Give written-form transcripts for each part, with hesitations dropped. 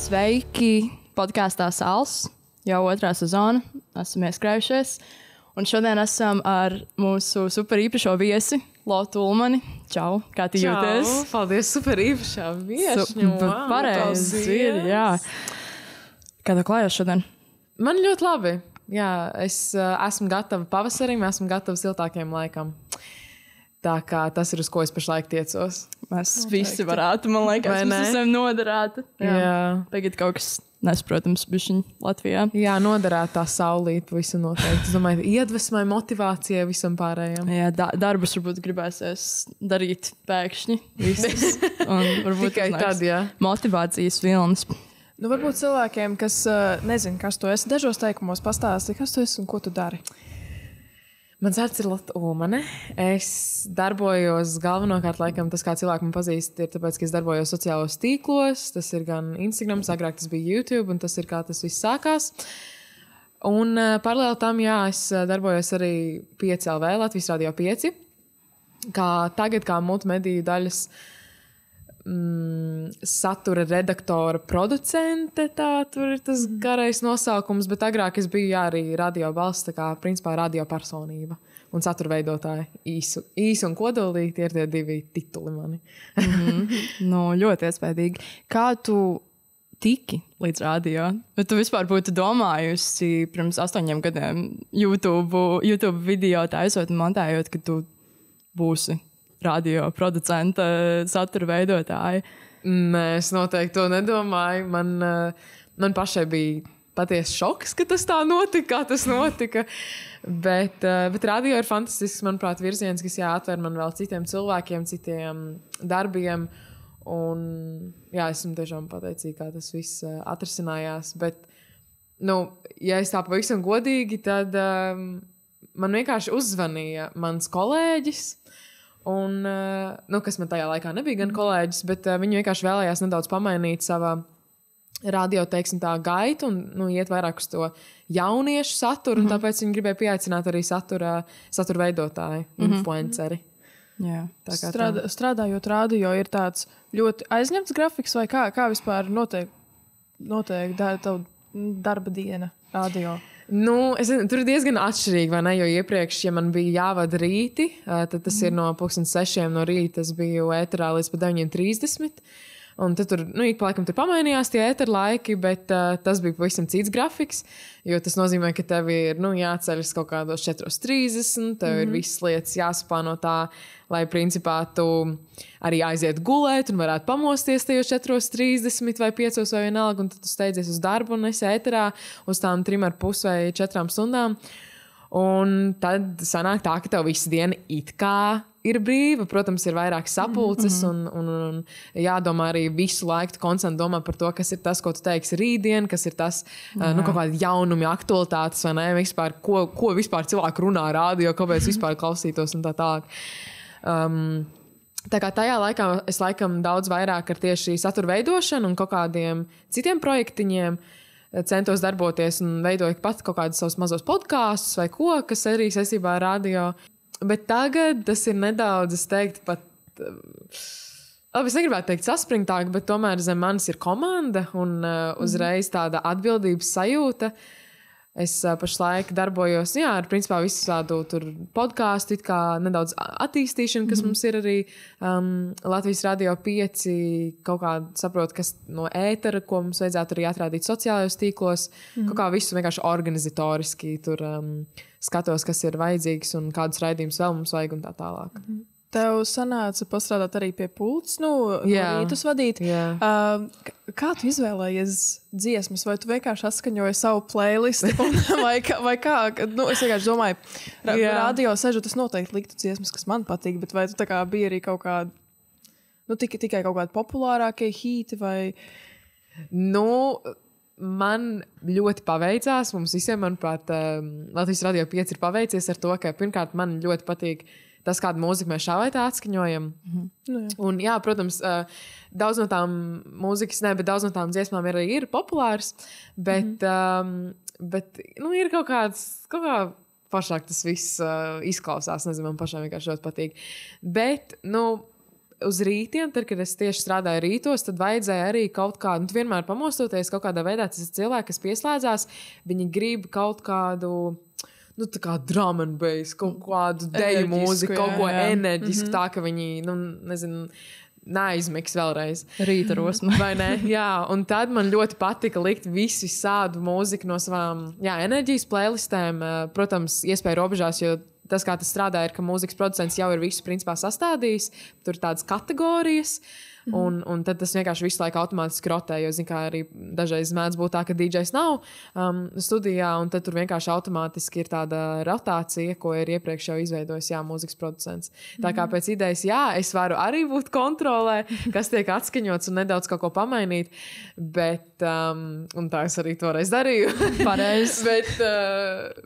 Sveiki! Podkāstā Sāls, jau 2. sezona. Esam ieskrējušies. Un šodien esam ar mūsu super īpašo viesi, Lotu Ulmani. Čau, kā tu jūties? Paldies, super īpašā viesņu. Pareizi ir, jā. Kā tev klājās šodien? Man ļoti labi. Jā, es esmu gatava pavasarim, esmu gatava siltākiem laikam. Tā kā tas ir, uz ko es pašlaik tiecos. Mēs visi varētu, man liekas, mēs esam noderēti. Jā. Tagad kaut kas nesaprotams bišķiņ Latvijā. Jā, noderēt tā saulīt visu noteikti. Es domāju, iedvesmai, motivācijai visam pārējiem. Jā, darbus varbūt gribēsies darīt pēkšņi visus. Un varbūt tikai tad, jā. Motivācijas vilnis. Nu, varbūt cilvēkiem, kas nezin, kas tu esi, dažos teikumos pastāsti, kas tu esi un ko tu dari. Mans vārds ir Lotu Ulmane. Es darbojos galvenokārt, laikam, tas, kā cilvēki man pazīst, ir tāpēc, ka es darbojos sociālos tīklos. Tas ir gan Instagram, agrāk tas bija YouTube, un tas ir kā tas viss sākās. Un paralēli tam, jā, es darbojos arī 5LV, Latvijas Radio 5. Tagad kā multimediju daļas satura redaktora producente, tā tur ir tas garais nosaukums, bet agrāk es biju arī radio balss, tā kā principā radio personība un satura veidotāja. Īsi un kodolīgi, tie ir tie divi tituli mani. Nu, ļoti iespējīgi. Kā tu tiki līdz radio? Vai tu vispār būtu domājusi pirms 8 gadiem YouTube video taisot un montējot, ka tu būsi radio producenta, satura veidotāja? Nē, es noteikti to nedomāju. Man pašai bija patiesi šoks, ka tas tā notika, kā tas notika. Bet radio ir fantastisks, manuprāt, virziens, kas jāatver man vēl citiem cilvēkiem, citiem darbiem. Un jā, esmu tiešām pateicīga, kā tas viss atrisinājās. Bet, ja es tā pavisam godīgi, tad man vienkārši uzzvanīja mans kolēģis. Un, kas man tajā laikā nebija gan kolēģis, bet viņi vienkārši vēlējās nedaudz pamainīt savā radio, teiksim, tā gaitu un iet vairāk uz to jauniešu saturu, un tāpēc viņi gribēja pieaicināt arī satura veidotāju, influenceri. Jā. Strādājot radio, ir tāds ļoti aizņemts grafiks, vai kā vispār notiek tavu darba diena radio? Tur ir diezgan atšķirīgi, vai ne? Jo iepriekš, ja man bija jāvada rīti, tad tas ir no 6:00 no rīta, es biju ēterā līdz 9:30. Un tad tur, ik pa laikam tur pamainījās tie ētera laiki, bet tas bija pavisam cits grafiks, jo tas nozīmē, ka tev ir jāceļas kaut kādos 4:30, tev ir visas lietas jāsaplāno tā, lai principā tu arī aiziet gulēt un varētu pamosties tajos 4:30 vai 5 vai vienalga, un tad tu steidzies uz darbu un esi ēterā uz tām 3,5 vai 4 stundām. Un tad sanāk tā, ka tev visu dienu it kā ir brīva. Protams, ir vairāk sapulces un jādomā arī visu laiku koncentrēt domā par to, kas ir tas, ko tu teiksi rītdien, kas ir tas, kaut kādi jaunumi, aktualitātes vai ne, vispār, ko vispār cilvēki runā radio, kāpēc vispār klausītos un tā tālāk. Tā kā tajā laikā es laikam daudz vairāk ar tieši satura veidošanu un kaut kādiem citiem projektiņiem centos darboties un veidoju pat kaut kādus savus mazos podkāstus vai ko, kas arī saistībā ar radio. Bet tagad tas ir nedaudz, es teiktu, pat, es negribētu teikt saspringtāk, bet tomēr zem manis ir komanda un uzreiz tāda atbildības sajūta. Es pašlaik darbojos, ar principā visu tādu tur podkāstu, it kā nedaudz attīstīšanu, kas mums ir arī Latvijas Radio 5, kaut kā saprot, kas no ētera, ko mums vajadzētu arī atrādīt sociālajos tīklos, kaut kā visu vienkārši organizatoriski tur skatos, kas ir vajadzīgs un kādus raidījumus vēl mums vajag un tā tālāk. Tev sanāca pastrādāt arī pie pults, rītus vadīt. Kā tu izvēlējies dziesmas? Vai tu vienkārši atskaņoji savu playlistu? vai kā? Es vienkārši domāju, radio sežot, es noteikti liktu dziesmas, kas man patīk, bet vai tu tā kā bija arī kaut kāda, tikai kaut kādi populārākie hīti vai... Man ļoti paveicās, mums visiem, manuprāt, Latvijas Radio 5 ir paveicies ar to, ka pirmkārt man ļoti patīk tas, kādu mūziku mēs šā vai tā atskaņojam. Un, protams, daudz no tām mūzikas, bet daudz no tām dziesmām arī ir populāras, bet ir kaut kā pašāk tas viss izklausās, nezinu, man pašām vienkārši ļoti patīk. Bet, uz rītiem, tad, kad es tieši strādāju rītos, tad vajadzēja arī kaut kādu, tu vienmēr pamostoties kaut kādā veidā, tas cilvēki, kas pieslēdzās, viņi grib kaut kādu, nu, tā kā drum and bass, kaut kādu deju mūziku, kaut ko enerģisku, tā, ka viņi, nu, nezinu, neaizmigs vēlreiz. Rīta rosma. Vai ne? Jā, un tad man ļoti patika likt visu sādu mūziku no savām enerģijas playlistēm. Protams, iespēja robežās, jo tas, kā tas strādā, ir, ka mūzikas producents jau ir visu principā sastādījis. Tur ir tādas kategorijas. Un tad tas vienkārši visu laiku automātiski rotē, jo, zin kā, arī dažreiz mēdz būt tā, ka DJs nav studijā, un tad tur vienkārši automātiski ir tāda rotācija, ko ir iepriekš jau izveidojis, mūzikas producents. Tā kā pēc idejas, es varu arī būt kontrolē, kas tiek atskaņots un nedaudz kaut ko pamainīt, bet, un tā es arī toreiz darīju. Pareizi.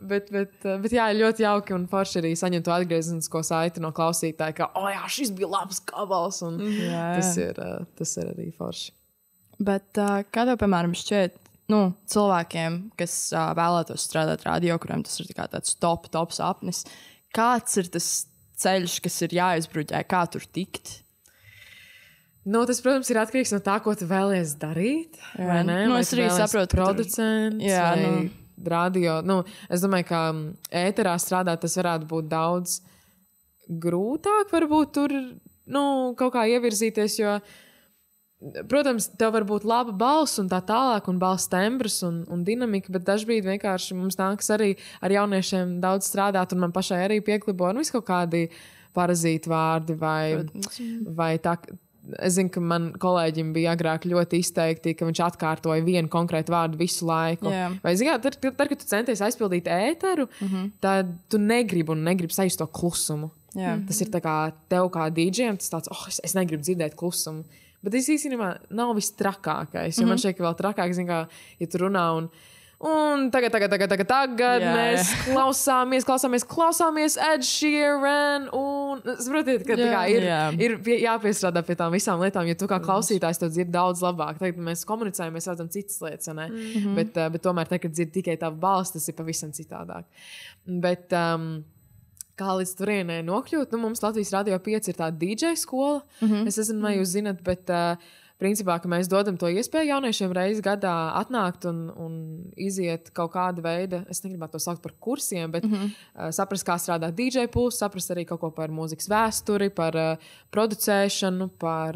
bet ļoti jauki un forši arī saņemt to atgriezenisko saiti no klausītāja, ka, šis bija labs gabals, un tas ir arī forši. Bet kā tev, piemēram, šķiet, cilvēkiem, kas vēlētos strādāt radio, kuriem tas ir tāds top sapnis, kāds ir tas ceļš, kas ir jāizbruģē, kā tur tikt? Tas, protams, ir atkarīgs no tā, ko tu vēlies darīt. Vai ne? Es arī saprotu, producents vai radio. Es domāju, ka ēterā strādāt, tas varētu būt daudz grūtāk, varbūt tur kaut kā ievirzīties, jo, protams, tev var būt laba balss un tā tālāk, un balss tembrs un dinamika, bet dažbrīd vienkārši mums nāks arī ar jauniešiem daudz strādāt, un man pašai arī pieklibo, visu kaut kādi parazīti vārdi vai tā. Es zinu, ka man kolēģim bija agrāk ļoti izteikti, ka viņš atkārtoja vienu konkrētu vārdu visu laiku. Vai, zin, tad, kad tu centies aizpildīt ēteru, tad tu negribi sajust to klusumu. Tas ir tā kā tev kā DJam, tas tāds, es negribu dzirdēt klusumu. Bet tas īstenībā nav viss trakākais. Jo man šeit vēl trakāk, zin kā, ja tu runā un tagad mēs klausāmies Ed Sheeran un, saprotiet, ka tā kā ir jāpiestrādā pie tām visām lietām, jo tu kā klausītājs to dzirdi daudz labāk. Tagad mēs komunicējam, mēs redzam citas lietas, ne? Bet tomēr, kad dzirdi tikai tavu balsi, tas ir pavisam citādāk. Bet, kā līdz turienei nokļūt, mums Latvijas Radio 5 ir tāda DJ skola. Es nezinu, vai jūs zinat, bet principā, ka mēs dodam to iespēju jauniešiem reizi gadā atnākt un iziet kaut kāda veida, es negribētu to saukt par kursiem, bet saprast, kā strādā DJ pulss, saprast arī kaut ko par mūzikas vēsturi, par producēšanu, par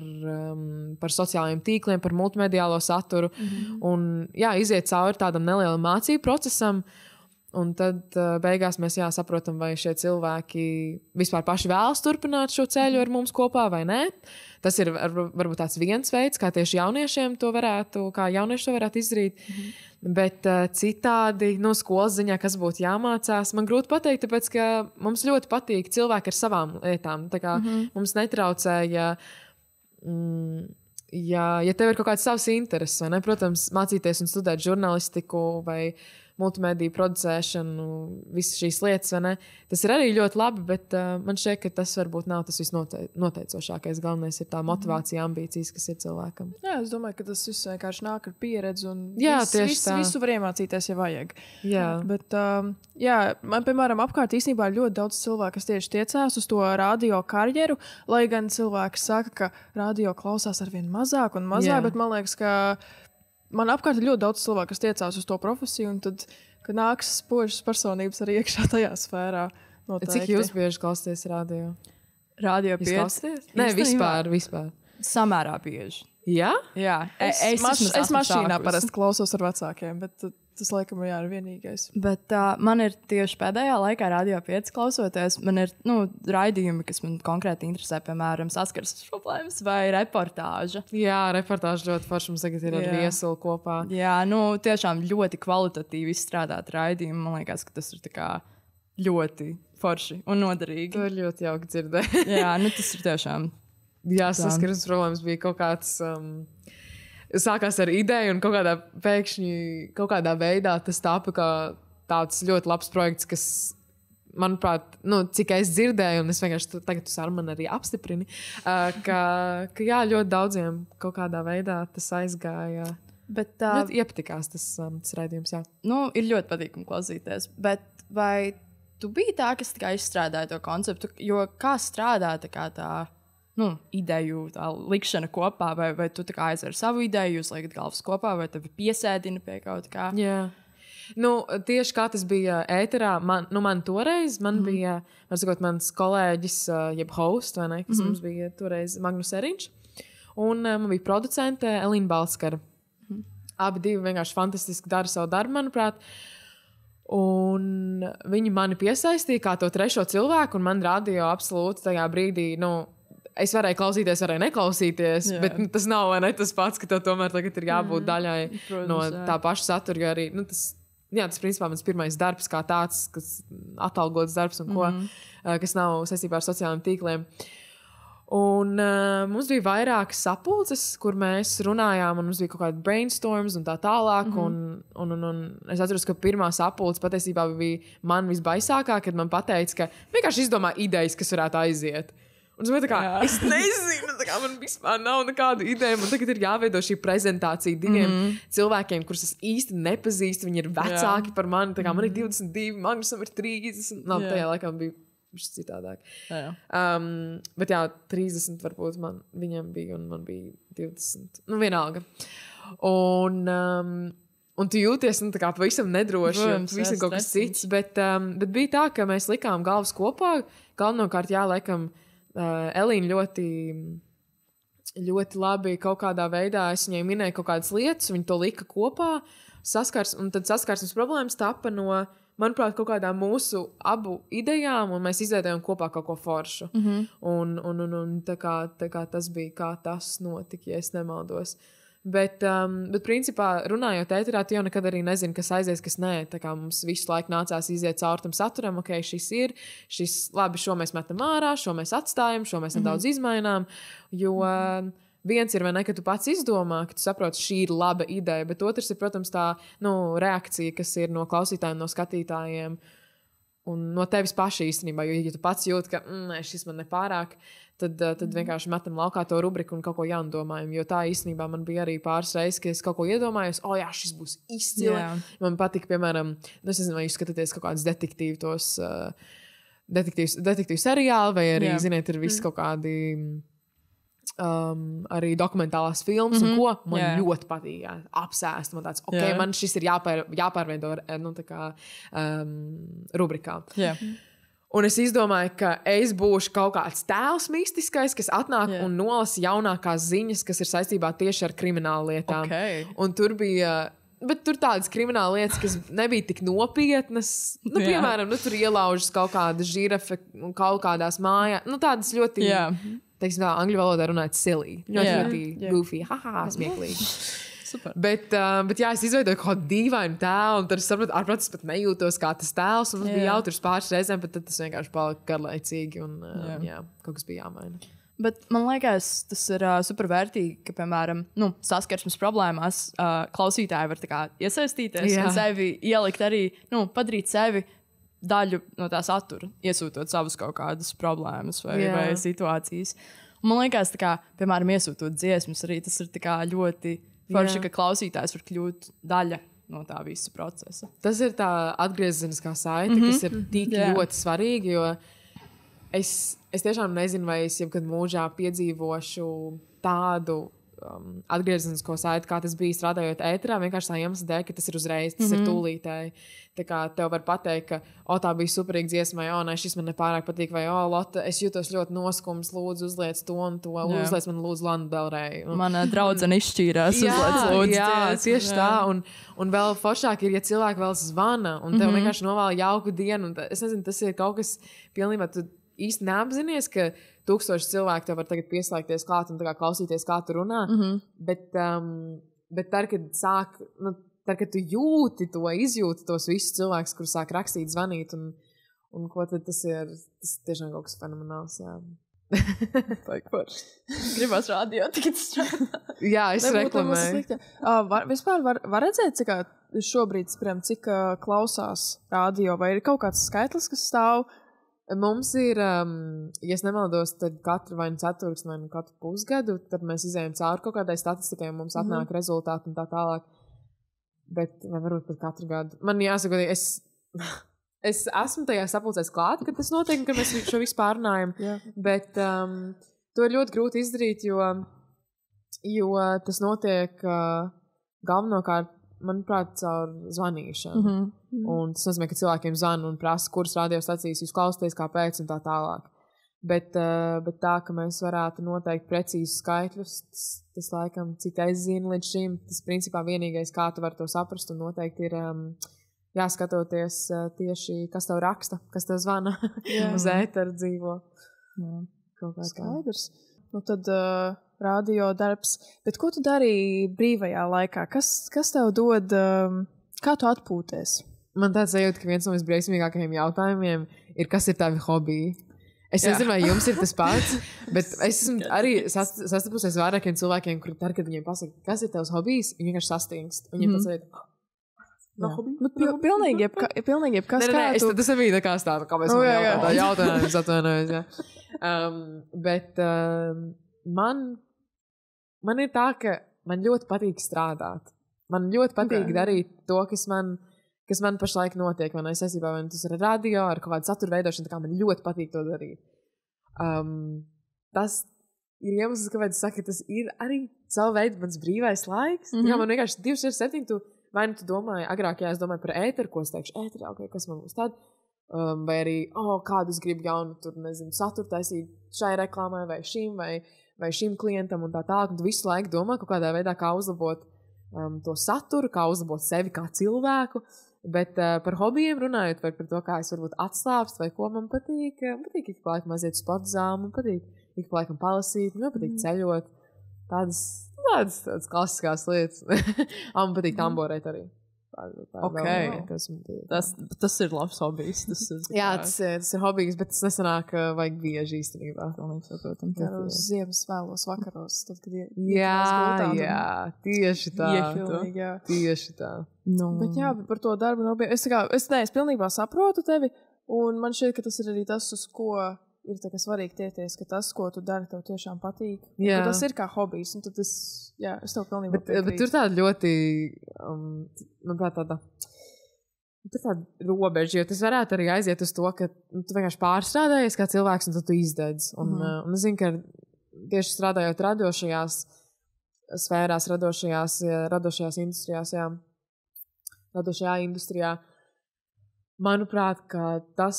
sociālajiem tīkliem, par multimediālo saturu. Un iziet cauri tādam nelielam mācību procesam. Un tad beigās mēs saprotam, vai šie cilvēki vispār paši vēlas turpināt šo ceļu ar mums kopā vai nē. Tas ir varbūt tāds viens veids, kā tieši jauniešiem to varētu izdarīt. Bet citādi, skolas ziņā, kas būtu jāmācās, man grūti pateikt, tāpēc, ka mums ļoti patīk cilvēki ar savām lietām. Tā kā mums netraucē, ja tev ir kaut kāds savs intereses, vai ne? Protams, mācīties un studēt žurnālistiku vai multimediju producēšanu, visas šīs lietas, vai ne? Tas ir arī ļoti labi, bet man šķiet, ka tas varbūt nav tas visnoteicošākais. Galvenais ir tā motivācija, ambīcijas, kas ir cilvēkam. Jā, es domāju, ka tas viss vienkārši nāk ar pieredzi un visu var iemācīties, ja vajag. Jā. Bet, man, piemēram, apkārt īstenībā ļoti daudz cilvēku, kas tieši tiecās uz to radio karjeru, lai gan cilvēki saka, ka radio klausās arvien mazāk un mazāk, bet man liekas, ka man apkārt ir ļoti daudz cilvēku, kas tiecās uz to profesiju, un tad, kad nāks spožas personības arī iekšā tajā sfērā. Noteikti. Cik jūs bieži klausāties radio? Radio 5? Nē, vispār. Samērā bieži. Jā? Jā. Es mašīnā parasti klausos ar vecākiem, bet tas laikam ir vienīgais. Bet man ir tieši pēdējā laikā Radio 5 klausoties. Man ir raidījumi, kas man konkrēti interesē, piemēram, saskarsmes problēmas vai reportāža. Jā, reportāža ļoti forši. Mums tagad ir ar viesulu kopā. Jā, tiešām ļoti kvalitatīvi izstrādāt raidījumi. Man liekas, ka tas ir tā kā ļoti forši un noderīgi. To ir ļoti jauki dzirdēt. Jā, tas ir tiešām. Jā, saskarsmes problēmas bija kaut kāds... sākās ar ideju un pēkšņi kaut kādā veidā tas tāpa kā tāds ļoti labs projekts, kas, manuprāt, cik es dzirdēju, un es vienkārši tagad tu ar mani arī apstiprini, ka ļoti daudziem kaut kādā veidā tas aizgāja. Bet ļoti iepatikās tas raidījums, jā. Ir ļoti patīkami klausīties, bet vai tu biji tā, kas tikai izstrādāja to konceptu, jo kā strādā tā ideju likšana kopā, vai tu tā kā aizver savu ideju, jūs liekat galvas kopā, vai tevi piesēdina pie kaut kā? Jā. Tieši kā tas bija ēterā, man toreiz bija, var sakot, mans kolēģis, jeb host, vai ne, kas mums bija toreiz Magnus Eriņš, un man bija producente Elīna Balskara. Abi divi vienkārši fantastiski dara savu darbu, manuprāt. Un viņi mani piesaistīja kā to trešo cilvēku, un man radio absolūti tajā brīdī, es varēju klausīties, varēju neklausīties, bet tas nav tas pats, ka tev tomēr tagad ir jābūt daļai no tā paša satura, jo arī, tas principā mans pirmais darbs kā tāds, kas atalgots darbs un kas nav saistībā ar sociālajiem tīkliem. Un mums bija vairākas sapulces, kur mēs runājām, un mums bija kaut kādi brainstorms un tā tālāk. Un es atceros, ka pirmā sapulce patiesībā bija man visbaisākā, kad man pateica, ka vienkārši izdomā idejas, kas varētu aiziet. Un es biju tā kā, es nezinu, man vispār nav nekādu ideju. Man tagad ir jāveido šī prezentācija diviem cilvēkiem, kurus es īsti nepazīstu. Viņi ir vecāki par mani. Tā kā man ir 22, Magnusam ir 30. Tajā laikā bija citādāk. Bet 30 varbūt viņam bija un man bija 20. Vienalga. Un tu jūties tā kā pavisam nedroši, pavisam kaut kas cits. Bet bija tā, ka mēs likām galvas kopā. Galvenokārt laikam Elīna ļoti labi kaut kādā veidā, es viņai minēju kaut kādas lietas, viņa to lika kopā, un tad saskarsmes problēmas tapa no, manuprāt, kaut kādām mūsu abu idejām, un mēs izveidojām kopā kaut ko foršu. Un tā kā tas bija, kā tas notika, ja es nemaldos. Bet principā, runājot ēterā, tu jau nekad arī nezini, kas aizies, kas nē. Tā kā mums visu laiku nācās iziet cauri tam saturam, ok, labi, šo mēs metam ārā, šo mēs atstājam, šo mēs nedaudz izmainām, jo viens ir, vai ne, ka tu pats izdomā, ka tu saproti, šī ir laba ideja, bet otrs ir, protams, tā, reakcija, kas ir no klausītājiem, no skatītājiem un no tevis paša īstenībā, jo, ja tu pats jūti, ka šis man nepārāk, tad vienkārši metam laukā to rubriku un kaut ko jaunu domājam, jo tā īstenībā man bija arī pāris reizes, ka es kaut ko iedomājos, šis būs izcili. Man patika, piemēram, es nezinu, vai jūs skatāties kaut kādus detektīvu seriāli, vai arī, ziniet, ir viss kaut kādi arī dokumentālās filmas, un ko man ļoti patīk, apsēst. Man tāds, man šis ir jāpārveido, tā kā rubrikā. Un es izdomāju, ka es būšu kaut kāds tēls mistiskais, kas atnāk un nolasa jaunākās ziņas, kas ir saistībā tieši ar kriminālu lietām. Un tur bija... Bet tur tādas krimināla lietas, kas nebija tik nopietnas. Piemēram, tur ielaužas kaut kāda žirafe un kaut kādās mājās. Tādas ļoti, teiksim tā, angļu valodā runājot silly. Ļoti goofy, smieklīgi. Super. Bet es izveidoju kaut kādu dīvainu tēlu, un tad es saprotu, ārprāt, es pat nejūtos kā tas tēls, un mums bija jautrs pāris reizēm, bet tad tas vienkārši palika garlaicīgi, un kaut kas bija jāmaina. Bet man liekas, tas ir supervērtīgi, ka, piemēram, saskarsmes problēmās klausītāji var tā kā iesaistīties un sevi ielikt arī, padarīt sevi daļu no tā satura, iesūtot savus kaut kādas problēmas vai situācijas. Un man liekas, tā kā, piemēram, iesūtot dziesmas, arī tas ir tā kā ļoti forši, ka klausītājs var kļūt daļa no tā visa procesa. Tas ir tā atgriezeniskā saite, kas ir tik ļoti svarīga, jo es tiešām nezinu, vai es jebkad mūžā piedzīvošu tādu atgriezenisko saiti, kā tas bija strādājot ēterā, vienkārši tā iemesla dēļ, ka tas ir uzreiz, tas ir tūlītēji. Tā kā tev var pateikt, ka tā bija superīga dziesma, vai nē, šis man nepārāk patīk, vai Lotte, es jūtos ļoti noskums, lūdzu uzliec to un to, uzliec man lūdzu Lana Del Rey. Mana draudzene izšķīrās, uzliec lūdzu. Jā, tieši tā, un vēl foršāk ir, ja cilvēki vēl zvana, un tev vienkārši novēl jauku dienu, un es nezinu, tas ir kaut kas pilnībā, tu īsti neapzinies, ka 1000 cilvēku tev var tagad pieslēgties klāt un tā kā klausīties, kā tu runā, bet tad, kad tu izjūti tos visus cilvēkus, kur sāk rakstīt, zvanīt, un ko tad tas ir tiešām kaut kas fenomenāls, jā. Gribas radio, tikai strādā. Jā, es reklamēju. Vispār var redzēt, cik klausās radio, vai ir kaut kāds skaitlis, kas stāv? Mums ir, ja es nemaldos, tad katru vai nu ceturksni, vai nu katru pusgadu, tad mēs izējam cauri kaut kādai statistikai, un mums atnāk rezultāti un tā tālāk. Bet, vai varbūt pat katru gadu. Man jāsaka, es esmu tajā sapulcēs klāt, kad tas notiek, ka mēs šo visu pārunājam. Bet to ir ļoti grūti izdarīt, jo tas notiek galvenokārt, manuprāt, caur zvanīšanu. Un tas nozīmē, ka cilvēkiem zvana un prasa, kuras radiostacijas jūs klausāties, kāpēc un tā tālāk. Bet tā, ka mēs varētu noteikt precīzus skaitļus, tas laikam, cik es zinu līdz šim, tas principā vienīgais, kā tu vari to saprast un noteikti ir jāskatoties tieši, kas tev raksta, kas tev zvana uz ēteru dzīvo. Skaidrs. Nu tad radio darbs. Bet ko tu darīji brīvajā laikā? Kas tev dod, kā tu atpūties? Man tāds sajūta, ka viens no visbriesmīgākajiem jautājumiem ir, kas ir tavi hobiji? Es nezinu, vai jums ir tas pats, bet es esmu arī sastapusies vairākiem cilvēkiem, kuri tad, kad viņiem pasaka, kas ir tavs hobijs, viņi vienkārši sastingst. Viņiem tas ir... No hobija? Pilnīgi jebkas. Tas bija tā kā stāta, kāpēc man jautā jautājums, atvainojos, jā. Bet man ir tā, ka man ļoti patīk strādāt. Man ļoti patīk darīt to, kas man pašlaik notiek, vai saistībā, vai tas ir radio, ar kaut kādu satura veidošanu, tā kā man ļoti patīk to darīt. Tas ir iemesls, kāpēc es saku, ka tas ir arī savu veidu mans brīvais laiks. Jā, man vienkārši 247, vai nu tu domāji, agrāk, jā, es domāju par ēteru, ko es teikšu, ēteri, ok, kas man būs tad, vai arī, kādu es gribu jaunu, tur, nezinu, saturu taisīt šai reklāmai, vai šim klientam un tā tālāk, un tu visu laiku domā kaut kādā veidā, kā uzlabot to saturu, kā uzlabot sevi kā cilvēku, bet par hobijiem runājot, vai par to, kā es varbūt atslāpst, vai ko man patīk ik pa laikam aiziet uz sporta zāli, man patīk ik pa laikam palasīt, man patīk ceļot, tādas klasiskās lietas. Man patīk tamborēt arī. Tas ir labs hobijs. Jā, tas ir hobijs, bet tas nesanāk vajag bieži īstenībā. Kā uz ziemas vēlos vakaros. Tad, kad jā, tieši tā. Tieši tā. Bet jā, par to darbu es pilnībā saprotu tevi, un man šķiet, ka tas ir arī tas, uz ko ir tā kā svarīgi tiekties, ka tas, ko tu dari, tev tiešām patīk. Tas ir kā hobijs, un tad es tev pilnībā piekrītu. Bet tur tāda ļoti, manuprāt, tāda robeža, jo tas varētu arī aiziet uz to, ka tu vienkārši pārstrādājies kā cilvēks, un tad tu izdedz. Un es zinu, ka tieši strādājot radošajās sfērās, radošajās industrijās, radošajā industrijā, manuprāt, ka tas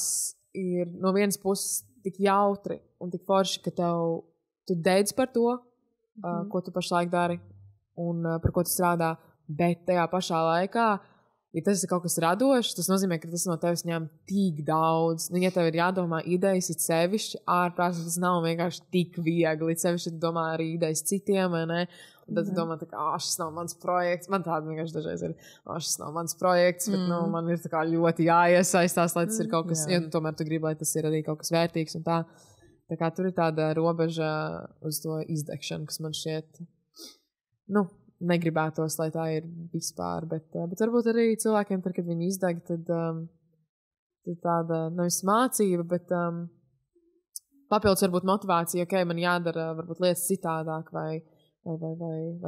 ir no vienas puses tik jautri un tik forši, ka tu dedz par to, ko tu pašlaik dari un par ko tu strādā, bet tajā pašā laikā, ja tas ir kaut kas radošs, tas nozīmē, ka tas no tevis ņem tik daudz. Nu, ja tev ir jādomā idejas, it sevišķi ārprātīgi, tas nav vienkārši tik viegli, it sevišķi tu domā arī idejas citiem, vai ne? Un tad tu domā, ka šis nav mans projekts. Man tāda vienkārši dažreiz ir, šis nav mans projekts, bet man ir tā kā ļoti jāiesaistās, lai tas ir kaut kas, ja tomēr tu gribi, lai tas ir arī kaut kas vērtīgs un tā. Tā kā tur ir tāda robeža uz to izdegšanu, kas man šķiet, negribētos, lai tā ir vispār, bet varbūt arī cilvēkiem, tad, kad viņi izdeg, tad tāda nevis mācība, bet papildus varbūt motivācija, ok, man jādara varbūt lietas citādāk vai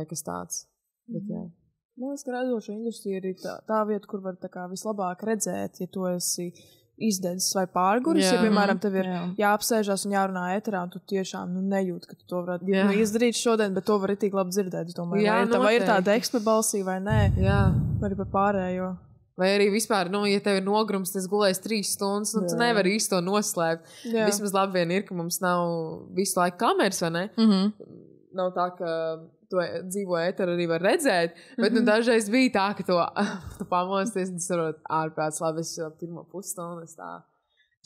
kas tāds. Bet, jā. Man liekas, ka radošā industrija ir tā vieta, kur var tā kā vislabāk redzēt, ja tu esi izdedzis vai pārguris, ja, piemēram, tev ir jāapsēžās un jārunā ēterā, un tu tiešām nejūti, ka tu to varētu izdarīt šodien, bet to var tik labi dzirdēt. Domāju, vai ir tāda ekstra balsī vai nē, vai arī par pārējo. Vai arī vispār, ja tev ir nogrums, tas gulēs 3 stundas, tu nevari īsti to noslēpt. Vismaz labi vien ir, ka mums nav visu laiku kameras, vai ne? Nav tā, ka to dzīvo ēteru arī var redzēt, bet dažreiz bija tā, ka tu pamosties un tas varot ārprāts, labi, es jau pirmo pusstundu, es tā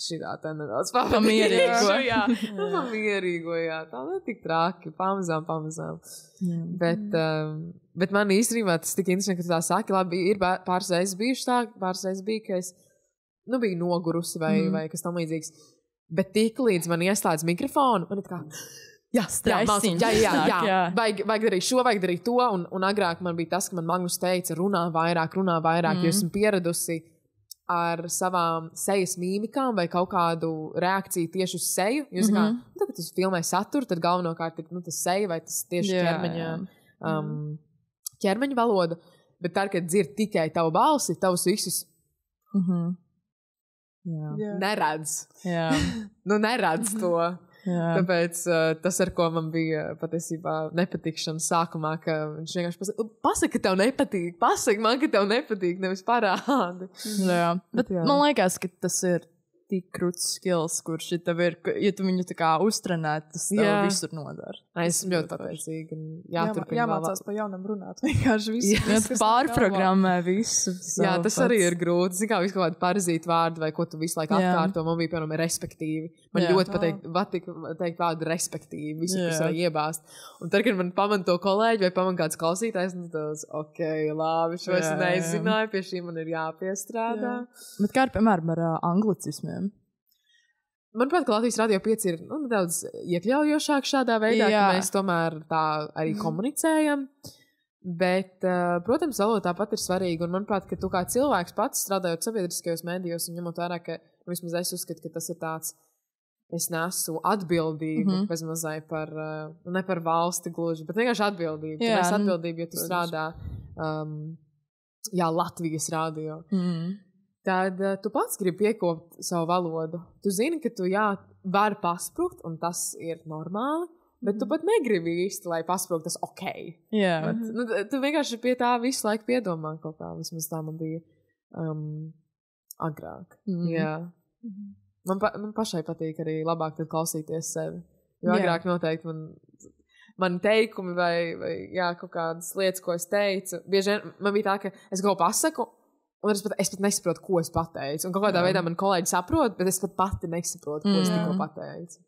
šitā tā nedaudz pamierīgo. Pamierīgo, jā, tā netik traki, pamazām. Bet man īstenībā tas tik interesanti, ka tu tā saki, labi, ir pāris reizes bijuši tā, ka es, biju nogurusi vai kas tam līdzīgs, bet tik līdz man ieslēdz mikrofonu, man ir kā... Jā, vajag darīt šo, vajag darīt to, un agrāk man bija tas, ka man Magnus teica, runā vairāk, jo esmu pieradusi ar savām sejas mīmikām vai kaut kādu reakciju tieši uz seju, jo, tad, kad tu filmē saturu, tad galvenokārt ir, tas seja vai tas tieši ķermeņa valoda, bet tā, kad dzird tikai tavu balsi, tavus visus neredz. Neredz to. Tāpēc tas, ar ko man bija patiesībā nepatikšana sākumā, ka viņš vienkārši pasaka, ka tev nepatīk, pasaka man, ka tev nepatīk, nevis parādi. Jā, bet man liekas, ka tas ir tik krūts skills, kurš ja tev ir, ja tu viņu tā kā uztrenēt, tas tev visur nodara. Es esmu ļoti pateicīgi. Jāmācās pa jaunam runāt. Vienkārši visu. Pārprogrammē visu. Jā, tas arī ir grūti. Zini, kā visu kaut kādu parazītu vārdu, vai ko tu visu laiku atkārto. Man bija, piemēram, respektīvi. Man ļoti patīk teikt vārdu respektīvi. Visu, kas var iebāzt. Un tad, kad man paman to kolēģi vai paman kāds klausītājs, tas, ok, labi, šo es nezināju, pie šī man ir jāpiestrādā. Bet kā, piemēram, ar anglicismiem? Manuprāt, ka Latvijas Radio 5 ir nedaudz iekļaujošāk šādā veidā, ka mēs tomēr tā arī komunicējam. Bet, protams, valoda tāpat ir svarīga. Un, manuprāt, ka tu kā cilvēks pats strādājot sabiedriskajos mēdījos un ņemot vērā, ka vismaz es uzskatu, ka tas ir tāds, es nesu atbildību bezmazai par, ne par valsti gluži, bet vienkārši atbildību. Tu nes atbildību, ja tu strādā Latvijas radio. Tad tu pats gribi piekopt savu valodu. Tu zini, ka tu vari pasprukt, un tas ir normāli, bet tu pat negribi īsti, lai pasprukt tas ok. Bet, tu vienkārši pie tā visu laiku piedomā kaut kā. Vismaz tā man bija agrāk. Man pašai patīk arī labāk tad klausīties sevi. Jo agrāk noteikti man teikumi vai kaut kādas lietas, ko es teicu. Bieži vien man bija tā, ka es kaut ko pasaku, un es pat nesaprotu, ko es pateicu. Un kaut kādā veidā man kolēģi saprot, bet es pat pati nesaprotu, ko es tikko pateicu.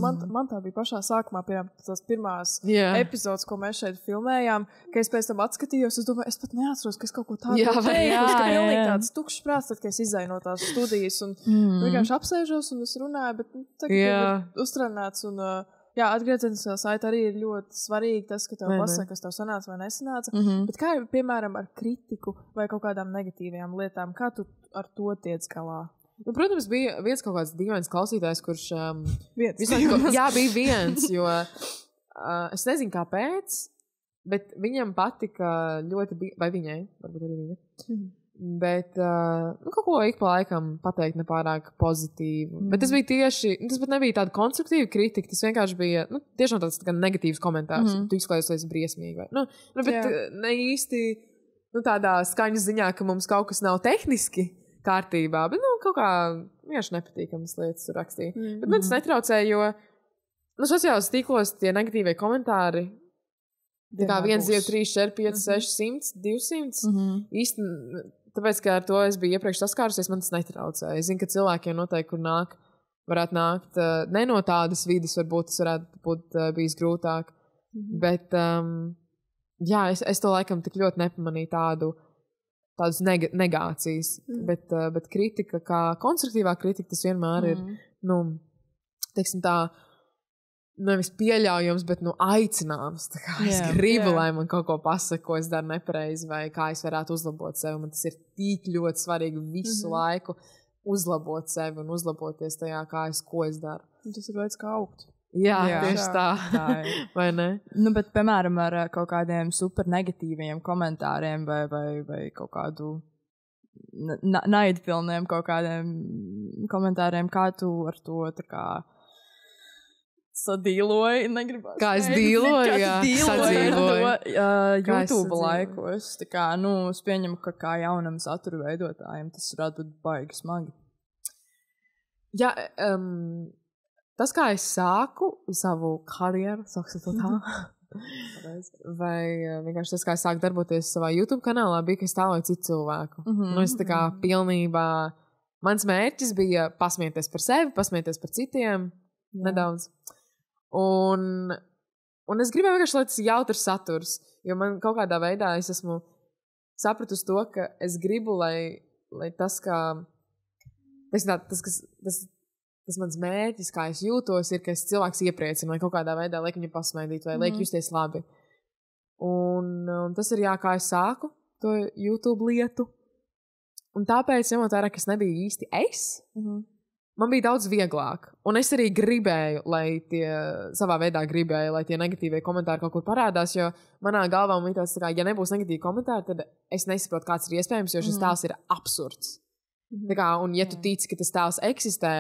Man tā bija pašā sākumā, piemēram, tās pirmās epizodes, ko mēs šeit filmējām, ka es pēc tam atskatījos, es domāju, es pat neatceros, ka es kaut ko tādu teicu, ka pilnīgi tāds tukšs prāts, tad, kad es izēju no tās studijas un vienkārši apsēžos un es runāju, bet tagad ir uztrenēts un atgriezieniskā saite arī ir ļoti svarīgi tas, ka tev pasaka, kas tev sanāca vai nesanāca. Bet kā ir, piemēram, ar kritiku vai kaut kādām negatīvajām lietām, kā tu ar to tiec galā? Nu, protams, bija viens kaut kāds dīvains klausītājs, kurš... bija viens, jo es nezinu kāpēc, bet viņam patika ļoti... Vai viņai, varbūt arī viņa. Bet kaut ko ik pa laikam pateikt nepārāk pozitīvu. Bet tas bija tieši... Tas pat nebija tāda konstruktīva kritika, tas vienkārši bija tiešām tāds negatīvs komentārs. Tu izklājies briesmīgi. Bet ne īsti tādā skaņas ziņā, ka mums kaut kas nav tehniski kārtībā, bet kaut kā vienkārši nepatīkamas lietas rakstīja. Bet man tas netraucēja, jo sociālajos tīklos tie negatīvie komentāri tā kā 1, 2, 3, 4, 5, 6, 100, 200 īsti, tāpēc, ka ar to es biju iepriekš saskārusies, man tas netraucēja. Es zinu, ka cilvēkiem noteikti, kur varētu nākt ne no tādas vides, varbūt tas varētu būt bijis grūtāk, bet es to laikam tik ļoti nepamanīju tādas negācijas, bet kritika, kā konstruktīvā kritika, tas vienmēr ir, teiksim tā, nevis pieļaujams, bet aicināms. Tā kā es gribu, lai man kaut ko pasaka, ko es daru nepareizi, vai kā es varētu uzlabot sevi. Man tas ir tik ļoti svarīgi visu laiku uzlabot sevi un uzlaboties tajā, ko es daru. Un tas ir veids, kā augt. Jā, tieši tā. Vai ne? Bet, piemēram, ar kaut kādiem super negatīviem komentāriem vai kaut kādu naidpilniem kaut kādiem komentāriem, kā tu ar to tā kā sadīloju, negribas. Kā es dīloju, sadzīvoju. YouTube laikos, tā kā, es pieņemu, ka kā jaunam satura veidotājiem tas varētu būt baigi smagi. Jā, tas, kā es sāku savu karjeru, saksim to tā, vai vienkārši tas, kā es sāku darboties savā YouTube kanālā, bija, ka es tāloju citu cilvēku. Es tā kā pilnībā, mans mērķis bija pasmieties par sevi, pasmieties par citiem, nedaudz. Un es gribēju vienkārši, lai tas ir jautrs saturs, jo man kaut kādā veidā es esmu sapratusi to, ka es gribu, lai tas, kā tas mans mērķis, kā es jūtos, ir, ka es cilvēks iepriecinu, lai kaut kādā veidā liek viņu pasmaidīt, vai liek justies labi. Un tas ir kā es sāku to YouTube lietu. Un tāpēc, ņemot vērā, ka es nebiju īsti es, man bija daudz vieglāk. Un es arī gribēju, lai savā veidā gribēju, lai tie negatīvie komentāri kaut kur parādās, jo manā galvā man bija tāds, ka, ja nebūs negatīvi komentāri, tad es nesaprotu, kāds ir iespējams, jo šis tēls ir absurds. Un ja tu tici, ka tas tēls eksistē,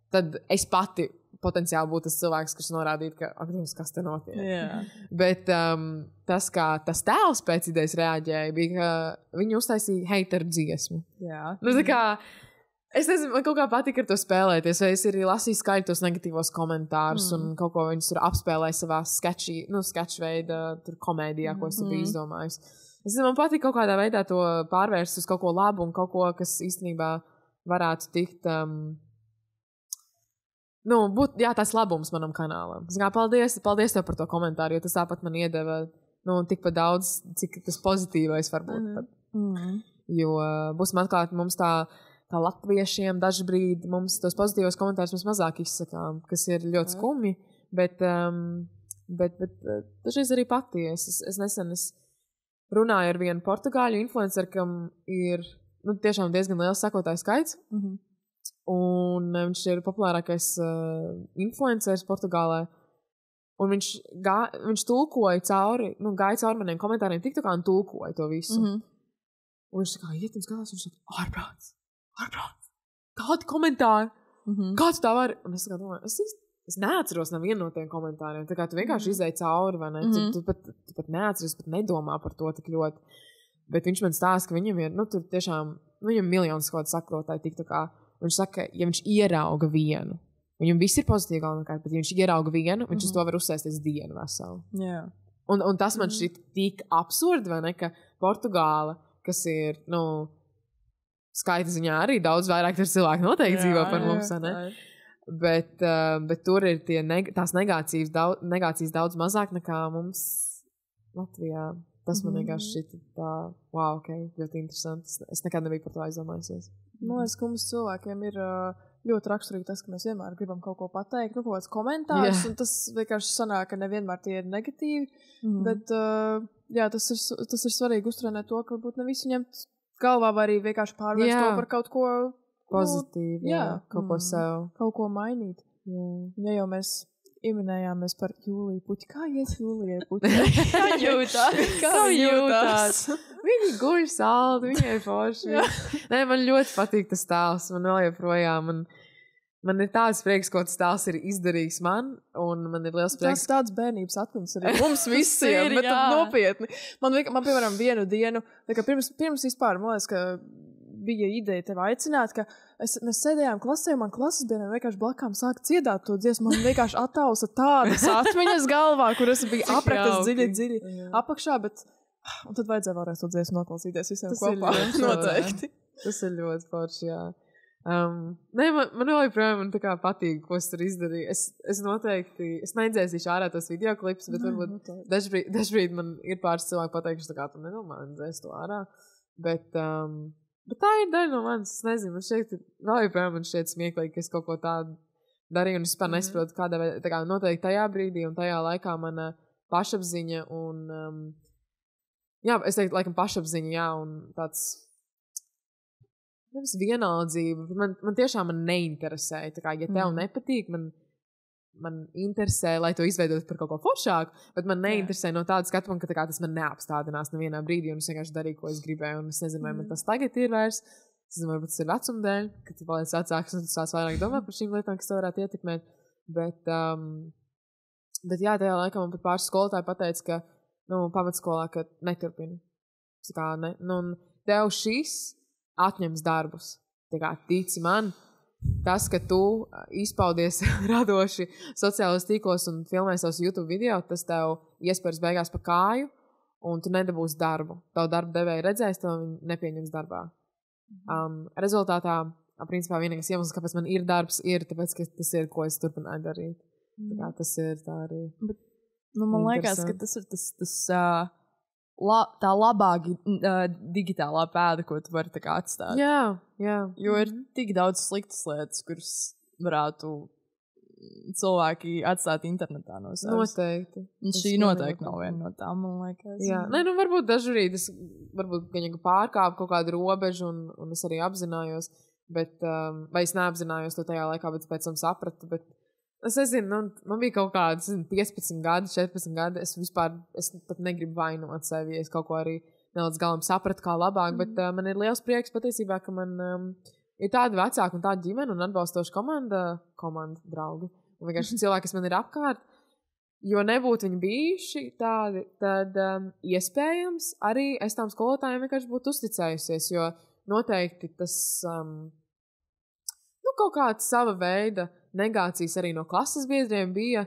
tad es pati potenciāli būt tas cilvēks, kas norādītu, ka, kas te notiek. Jā. Bet tas, kā tas tēls pēc idejas reaģēja, bija, ka viņi uztaisīja hateru dziesmu. Jā. Nu, tā kā, es nezinu, man kaut kā patika ar to spēlēties, vai es arī lasīju skaļi tos negatīvos komentārus un kaut ko viņus tur apspēlēju savā sketch veida komēdijā, ko es biju izdomājis. Es nezinu, man patika kaut kādā veidā to pārvērst uz kaut ko labu un kaut ko, kas īstenībā varētu tikt... būt, jā, tas labums manam kanālam. Paldies tev par to komentāru, jo tas tāpat man iedeva tikpat daudz, cik tas pozitīvais var būt. Jo būsim atklāti, mums tā latviešiem dažbrīd mums tos pozitīvos komentārus mēs mazāk izsakām, kas ir ļoti skumji, bet dažreiz arī pati. Es nesen runāju ar vienu portugāļu influenceru, kam ir tiešām diezgan liels sekotāju skaits. Un viņš ir populārākais influenceris Portugālē. Un viņš tulkoja gāja cauri maniem komentāriem TikTokā un tulkoja to visu. Un viņš tā kā iet un skatās, un viņš saka, ārprāts, kādi komentāri? Kāds tā var? Un es tā kā domāju, es neatceros nevienu no tiem komentāriem. Tā kā tu vienkārši izēji cauri, vai ne? Tu pat neatceries, pat nedomā par to tik ļoti. Bet viņš man stāsta, ka viņam ir, tur tiešām, viņam miljonus kaut sakotāji TikTokā. Viņš saka, ja viņš ierauga vienu, viņam viss ir pozitīvi galvenokārt, bet ja viņš ierauga vienu, viņš uz to var uzsēsties dienu veselu. Jā. Un tas man šķiet tik absurdi, vai ne, ka Portugāla, kas ir, skaita ziņā arī daudz vairāk tur cilvēku noteikti dzīvo par mums, vai ne? Bet tur ir tās negācijas daudz mazāk nekā mums Latvijā. Tas man vienkārši šķiet tā, wow, ok, ļoti interesanti. Es nekad nebiju par to aizdomājusies. Man liekas, ka mums cilvēkiem ir ļoti raksturīgi tas, ka mēs vienmēr gribam kaut ko pateikt, kaut kāds komentārus, un tas vienkārši sanāk, ka nevienmēr tie ir negatīvi, bet jā, tas ir svarīgi uztrenēt to, ka varbūt ne visu ņemt galvā, vai arī vienkārši pārvērst to par kaut ko pozitīvu, kaut ko sev. Kaut ko mainīt. Ja jau mēs ieminējāmies par Jūliju Puķi. Kā iet Jūlijai Puķi? Kā jūtās? Viņi guļ saldi, viņai forši. Nē, man ļoti patīk tas tēls. Man vēl joprojām. Man ir tāds prieks, ko tas tēls ir izdarījis man. Un man ir liels prieks. Tas tāds bērnības atmiņas arī mums visiem, bet tad nopietni. Man piemēram, vienu dienu, pirms vispār, man liekas, ka bija ideja tevi aicināt, ka mēs sēdējām klasē, un man klases biedriem vienkārši blakām sāka dziedāt to dziesmu. Man vienkārši attausa tādas atmiņas galvā, kuras bija apraktas dziļi apakšā, bet un tad vajadzēja vēlreiz to dziesmu noklausīties visiem kopā. Noteikti. Tas ir ļoti forši, jā. Nē, man vēl joprojām tā kā patīk, ko es tur izdarīju. Es noteikti, es neidzēsīšu ārā tos videoklips, bet varbūt dažbrīd man ir pāris cilvēki pateikuši, tā kā tu nedomā, dzēs to ārā. Bet tā ir daļa no manis, es nezinu, man šeit vēl joprojām man šķiet smieklīgi, ka es kaut ko tādu darīju, un es vispār nesaprotu, kādā veidā, tā kā noteikti tajā brīdī un tajā laikā mana pašapziņa un, jā, es teiktu, laikam pašapziņa, jā, un tāds, nevis vienaldzība, man tiešām neinteresēja, tā kā, ja tev nepatīk, man interesē, lai to izveidot par kaut ko foršāku, bet man neinteresē no tāda skatuma, ka tā kā tas man neapstādinās nevienā brīdī, un es vienkārši darīju, ko es gribēju, un es nezinu, vai man tas tagad ir vairs, es nezinu, varbūt tas ir vecuma dēļ, ka tu paliec vecāks, un tu sāc vairāk domāt par šīm lietām, kas tev varētu ietekmēt, bet jā, tajā laikā man pat pāris skolotāji pateica, ka, pamatskolā, ka neturpini. Tā kā, un tev šis atņems darbus, tā kā tici man, tas, ka tu izpaudies radoši sociālos tīklos un filmē savus YouTube video, tas tev iespējas beigās pa kāju, un tu nedabūsi darbu. Tavu darbu devēja redzēs, tev viņi nepieņems darbā. Rezultātā, principā, vienīgais iemesls, kāpēc man ir darbs, ir tāpēc, ka tas ir, ko es turpināju darīt. Tā kā tas ir tā arī. Bet, man liekas, ka tas ir tā labā digitālā pēda, ko tu vari atstāt. Jā. Jo ir tik daudz sliktas lietas, kuras varētu cilvēki atstāt internetā no sevis. Noteikti. Un šī noteikti nav viena no tām, man liekas. Jā. Nē, varbūt dažreiz es varbūt pārkāpu kaut kādu robežu un es arī apzinājos, bet, vai es neapzinājos to tajā laikā, bet pēc tam sapratu, bet es nezinu, man bija kaut kāds 15 gadi, 14 gadi, es pat negribu vainot sevi, ja es kaut ko arī nelīdz galam sapratu kā labāk, bet man ir liels prieks patiesībā, ka man ir tāda vecāka un tāda ģimene un atbalstoša komanda draugi. un vienkārši cilvēki, kas man ir apkārt, jo nebūtu viņi bijuši tādi, tad iespējams arī es tām skolotājiem vienkārši būtu uzticējusies, jo noteikti tas kaut kāda sava veida negācijas arī no klases biedriem bija,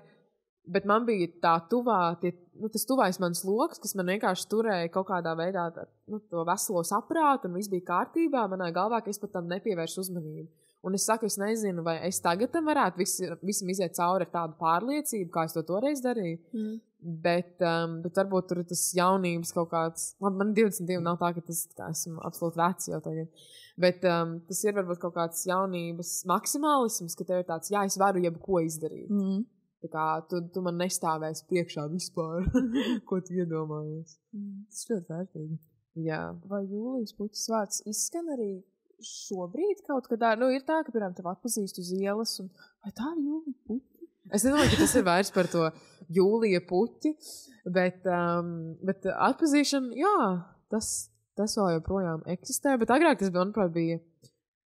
bet man bija tā tas tuvais mans loks, kas man vienkārši turēja kaut kādā veidā to veselo saprātu un viss bija kārtībā, manā galvā, ka es pat tam nepievēršu uzmanību. Un es saku, es nezinu, vai es tagad tam varētu visam iziet cauri ar tādu pārliecību, kā es to toreiz darīju. Bet varbūt tur tas jaunības kaut kāds, man 22 nav tā, ka esmu absolūti vecs jau tagad. Bet tas ir varbūt kaut kāds jaunības maksimālisms, ka tev ir tāds, jā, es varu jebko izdarīt. Tā kā tu man nestāvēsi priekšā vispār, ko tu iedomājies. Tas ļoti vērtīgi. Jā. Vai Jūlijas Puķis vārds izskan arī šobrīd kaut kādā? Ir tā, ka, piemēram, tev atpazīst uz ielas, un vai tā ir Jūlija Puķi? Es nedomāju, ka tas ir vairs par to Jūlija Puķi, bet atpazīšana, jā, tas vēl joprojām eksistē, bet agrāk tas, manuprāt, bija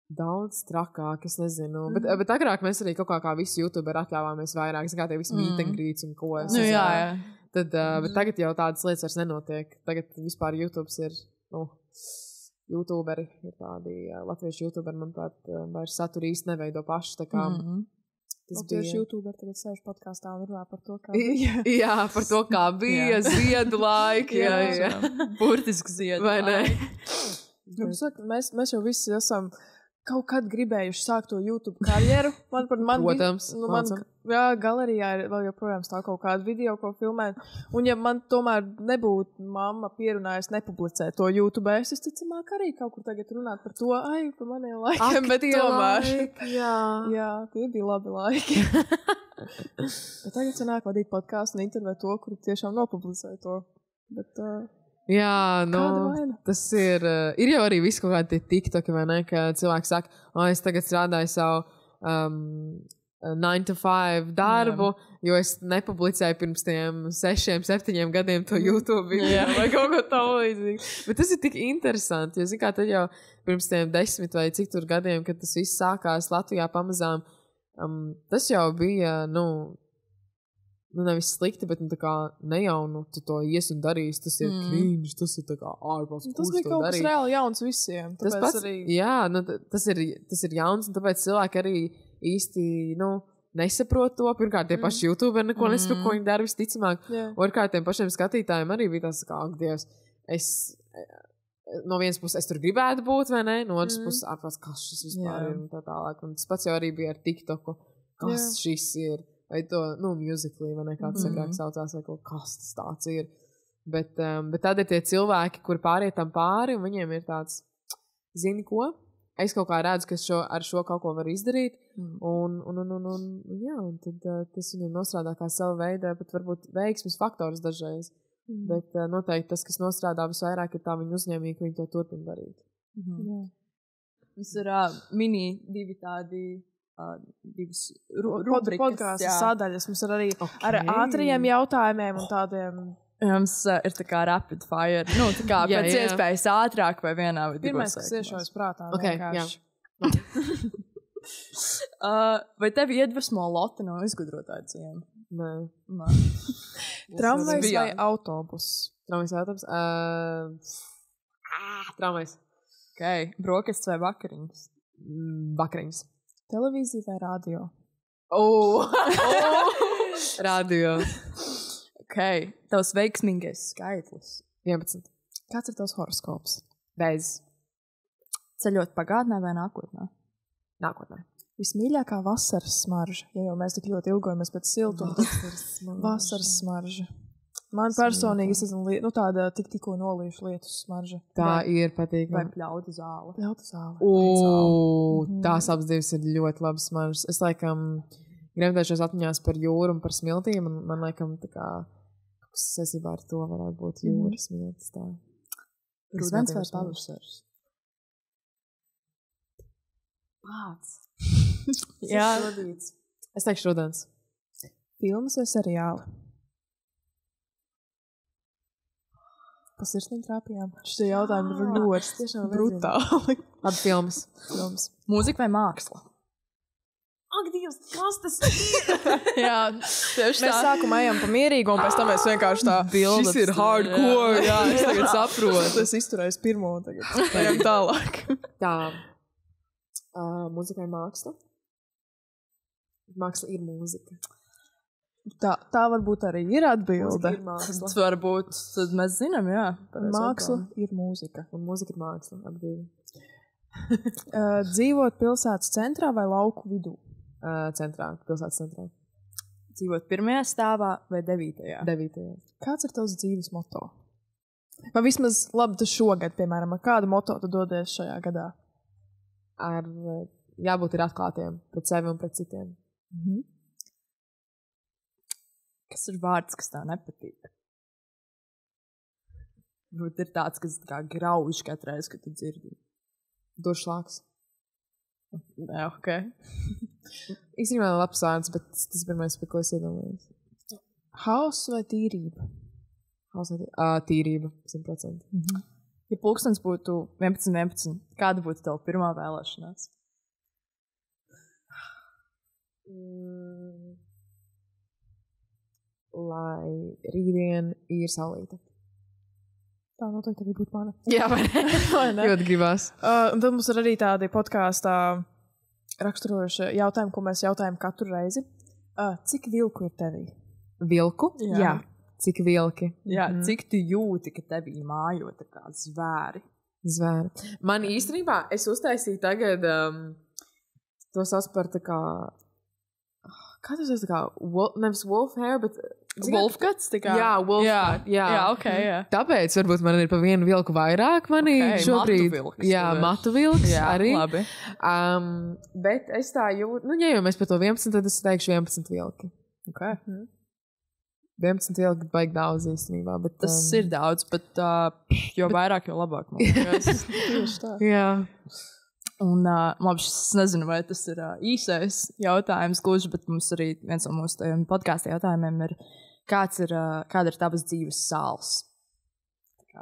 daudz trakāk, es nezinu. Bet agrāk mēs arī kaut kā visi YouTuberi atļāvāmies vairāk, kā tie visi meet and greets un ko. Jā. Bet tagad jau tādas lietas vairs nenotiek. Tagad vispār YouTubes ir, YouTuberi ir tādi, latviešu YouTuberi, manuprāt, vairs saturu īsti neveido paši, tā kā... Tieši YouTuberi tagad sēž podkāstā un runā par to, kā bija. Jā, par to, kā bija ziedu laiki. Jā. Burtiski ziedu laiki. Mēs jau visi esam kaut kad gribējuši sākt to YouTube karjeru. Protams. Galerijā ir vēl joprojām stāv kaut kādu video, ko filmēt. Un ja man tomēr nebūtu mamma pierunājusi nepublicēt to YouTube, es ticamāk arī kaut kur tagad runāt par to, par maniem laikiem, bet tomēr. Jā, tie bija labi laiki. Bet tagad sanāk vadīt podkāstu un intervēt to, kuri tiešām nopublicēja to. Bet... Jā, tas ir jau arī viss kaut kādi TikToki, vai ne, ka cilvēki saka, es tagad strādāju savu 9 to 5 darbu, jo es nepublicēju pirms tiem 6, 7 gadiem to YouTube video vai kaut ko tā līdzīgi. Bet tas ir tik interesanti, jo, kā tad jau pirms tiem 10 vai cik tur gadiem, kad tas viss sākās Latvijā pamazām, tas jau bija, nevis slikti, bet tā kā nejaunu tu to ies un darīs, tas ir cringe, tas ir tā kā ārpus, tas bija kaut kas reāli jauns visiem. Tas pats, arī... Jā, tas ir jauns, un tāpēc cilvēki arī īsti, nesaprot to. Pirmkārt, tie paši YouTuberi neko nesaprot, ko viņi dara visticamāk. Otrkārt, tiem pašiem skatītājiem arī bija tas, kā, Dievs, no vienas puses es tur gribētu būt, vai ne? No otras puses, ārpus, kas šis vispār ir un tā tālāk. Un tas pats jau arī bija ar TikToku. Kas šis ir? Vai to, musically, vai ne, kā tas agrāk saucās, vai kaut kas tas tāds ir. Bet tad ir tie cilvēki, kuri pāriet tam pāri, un viņiem ir tāds, zini ko? Es kaut kā redzu, ka ar šo kaut ko var izdarīt, un tad tas viņiem nostrādā kā sava veida, bet varbūt veiksmes faktors dažreiz. Bet noteikti tas, kas nostrādā visvairāk, ir tā viņa uzņēmība, ka viņi to turpina darīt. Mums ir mini divi tādi... divas rubrikas. Podkāstu sadaļas. Mums ir arī ar ātriem jautājumiem un tādiem. Mums ir tā kā rapid fire. Tā kā pēc iespējas ātrāk vai vienā vai divos. Pirmais, kas iešaujas prātā. Vai tevi iedvesmo Lotte no izgudrotājiem? Nē. Tramvajs vai autobus? Tramvajs, autobus. Tramvajs. Brokastis vai vakariņas? Vakariņas. Televīzija vai radio? Radio. Tavs veiksmīgais skaitlis? 11. Kāds ir tavs horoskops? Bez. Ceļot pagātnē vai nākotnē? Nākotnē. Vismīļākā vasaras smarža, ja jau mēs tik ļoti ilgojamies pēc siltuma. Vasaras smarža. Man personīgi, es esmu tāda tikko nolījuša lietus smarža. Tā ir patīkama. Vai pļauta zāle. Pļauta zāle. Tās abas divas ir ļoti labas smaržas. Es laikam gremdēšos atmiņās par jūru un par smiltīm, un man laikam tā kā kas saistībā ar to varētu būt jūra smiltis. Tā. Rudens vai pavasars? Pāds. Jā. Es teikšu rudens. Filmas vai seriāli? Pasirsnīgi trāpījām. Šie jautājumi ir ļoti brutāli. Labi, filmas. Mūzika vai māksla? ak, Dievs, kas tas ir? Jā, tieši Mēs sākumā ejam pa mierīgu, un pēc tam mēs vienkārši tā Šis ir hardcore, jā, es tagad saprotu. Es izturēju pirmo, un tagad ejam tālāk. Tā, mūzika vai māksla? Māksla ir mūzika. Tā varbūt arī ir atbilde. Mūzika ir māksla. Tas varbūt, tad mēs zinām, jā. Māksla ir mūzika. Un mūzika ir māksla, atbilde. Dzīvot pilsētas centrā vai lauku vidū? Centrā, pilsētas centrā. Dzīvot 1. stāvā vai 9. 9. Kāds ir tavs dzīves moto? Vai vismaz, labi, tas šogad, piemēram, ar kādu moto tu dodies šajā gadā? Jābūt ir atklātiem pret sevi un pret citiem. Kas ir vārds, kas tā nepatīk? Varbūt ir tāds, kas kā grauž katreiz, kad tu dzirdi. Duršlāks. Jā, ok. Īstenībā labs vārds, bet tas pirmais, par ko es iedomājos. Hauss vai tīrība? Tīrība, 100%. Ja pulkstens būtu 11, kāda būtu tava pirmā vēlēšanās? Lai rītdien ir saulīta. Tā noteikti arī būtu mana. Jā, vai ne? Ļoti gribās. Un tad mums ir arī tādi podkāstā raksturojuši jautājumi, ko mēs jautājam katru reizi. Cik vilku ir tevī? Vilku? Jā. Cik vilki? Jā, cik tu jūti, ka tevī mājo tā kā zvēri? Zvēri. Man īstenībā, es uztaisīju tagad, to sauc par tā kā, kā tas ir tā kā, nevis wolf hair, bet... Wolfgats? Jā, wolfgat. Jā, ok, jā. Tāpēc varbūt man ir pa vienu vilku vairāk manī šobrīd. Matu vilks. Jā, matu vilks Jā, arī. Labi. Bet es tā jūtu, ja jau mēs par to 11, tad es teikšu 11 vilki. Ok. 11 vilki baigi daudz īstenībā, bet... Tas ir daudz, bet jo vairāk, jo labāk. Tieši tā. Jā. Un labi, es nezinu, vai tas ir īsais jautājums gluži, bet mums arī viens no mūsu podkāstu jautājumiem ir, kāda ir tavas dzīves sāls?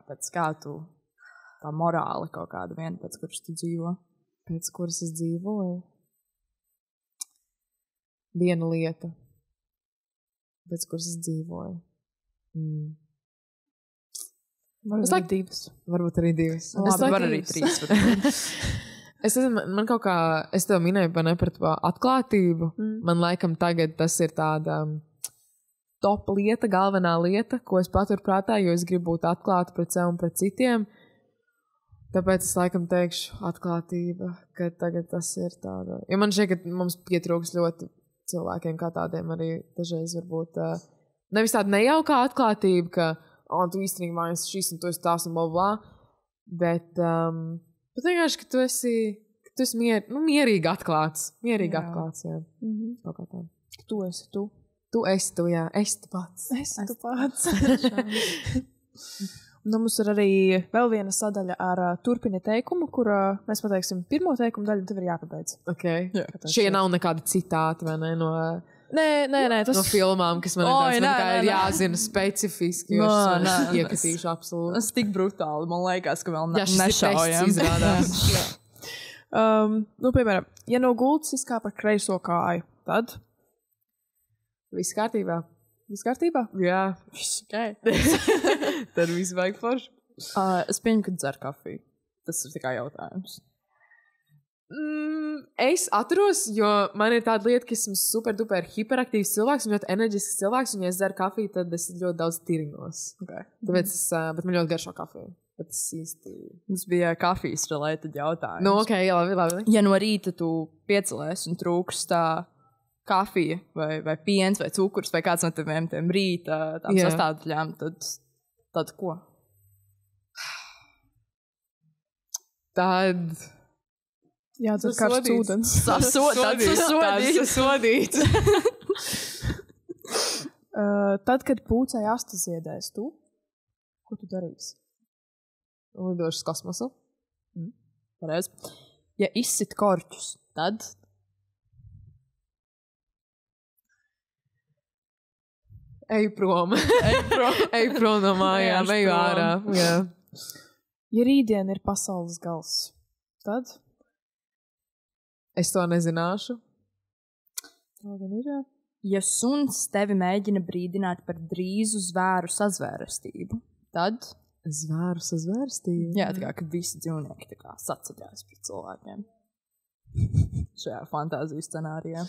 Pēc kā tu tā morāli kaut kāda viena, pēc kuras tu dzīvo? Pēc kuras es dzīvoju? Viena lieta. Pēc kuras es dzīvoju. Varbūt arī divas. Varbūt arī divas. Labi, var arī 3. Es nezinu, man kaut kā, es tev minēju par to atklātību. Man laikam tagad tas ir tāda top lieta, galvenā lieta, ko es paturu prātā, jo es gribu būt atklāta pret sevi un pret citiem. Tāpēc es laikam teikšu atklātība, ka tagad tas ir tāda. Jo man šķiet, ka mums pietrūks ļoti cilvēkiem kā tādiem arī dažreiz varbūt nevis tāda nejaukā atklātība, ka tu īstenībā esi šis un tu esi tās un bla bla, bet vienkārši, ka tu esi mierīgi atklāts. Mierīgi atklāts, jā. Kaut kā tā. Tu esi tu. Tu esi tu, jā. Es tu pats. Es tu pats. Nu, mums ir arī vēl viena sadaļa ar turpini teikumu, kur mēs pateiksim pirmo teikumu daļu, tev ir jāpabeidz. Ok. Jā, šie nav nekādi citāti, vai ne, no tas... no filmām, kas man ir jāzina specifiski, jo es iekatīšu absolūti. Tas tik brutāli, man liekas, ka vēl nešaujam. Izrādās. Piemēram, ja no gultas izkāp ar kreiso kāju, tad? Viss kārtībā. Viss kārtībā? Jā. Okay. Tad viss vajag forši. Es pieņemu, ka dzer kafiju. Tas ir tikai jautājums. Es atceros, jo man ir tāda lieta, ka esmu super duper hiperaktīvs cilvēks un ļoti enerģisks cilvēks, un ja es dzeru kafiju, tad es ļoti daudz tirinos. Okay. Tāpēc bet man ļoti garšo kafiju. Bet es īsti... Mums bija kafijas related jautājums. Nu, ok, labi. Ja no rīta tu piecelies un trūks tā kafija vai piens vai cukurs vai kāds no tiem rīta sastāvdaļām, tad ko? Tad... Jādzer karsts ūdens. Sasodīts. Tad, kad pūcei asta ziedēs, ko tu darīsi? Lidošu uz kosmosu. Pareiz. Ja izsit korķus, tad? Eju prom. Eju prom no mājām, eju ārā. Jā. Ja rītdien ir pasaules gals, tad? Es to nezināšu. Ja suns tevi mēģina brīdināt par drīzu zvēru sazvērestību, tad... Zvēru sazvērestību? Jā, tā kā, kad visi dzīvnieki tā kā saceļās pret cilvēkiem. Šajā fantāzijas scenārijā.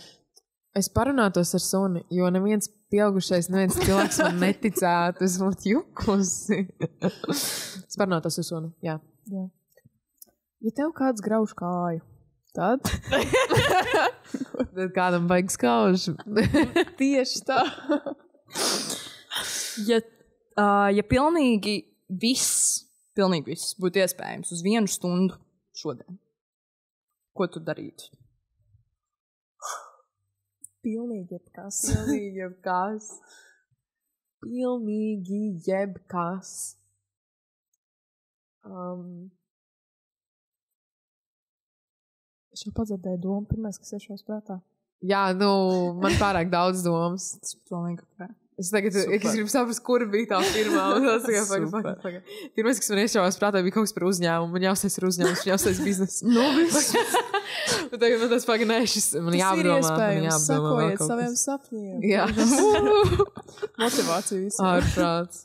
Es parunātos ar suni, jo neviens pieaugušais, neviens cilvēks man neticētu. Es būtu jukusi. Es parunātos ar suni, jā. Ja tev kāds grauž kāju, tad? Tad kādam vajag skaužu. Tieši tā. Ja pilnīgi viss būtu iespējams uz 1 stundu šodien, ko tu darītu? Pilnīgi jebkas. Pilnīgi jebkas. Es jau padzirdēju domu, pirmais, kas iešos prātā. Jā, man pārāk daudz domas. Tas pilnīgi ok. Es tagad gribu saprast, kur bija tā pirmā. Pirmais, kas man iešāvās prātā, bija kaut kas par uzņēmumu. Man jāuztais ir uzņēmums, man jāuztais biznesu. Bet tagad man tas pagaid, man jāapdomā. Tas ir iespējams. Sakojiet saviem sapņiem. Jā. Motivācija visu. Ārprāts.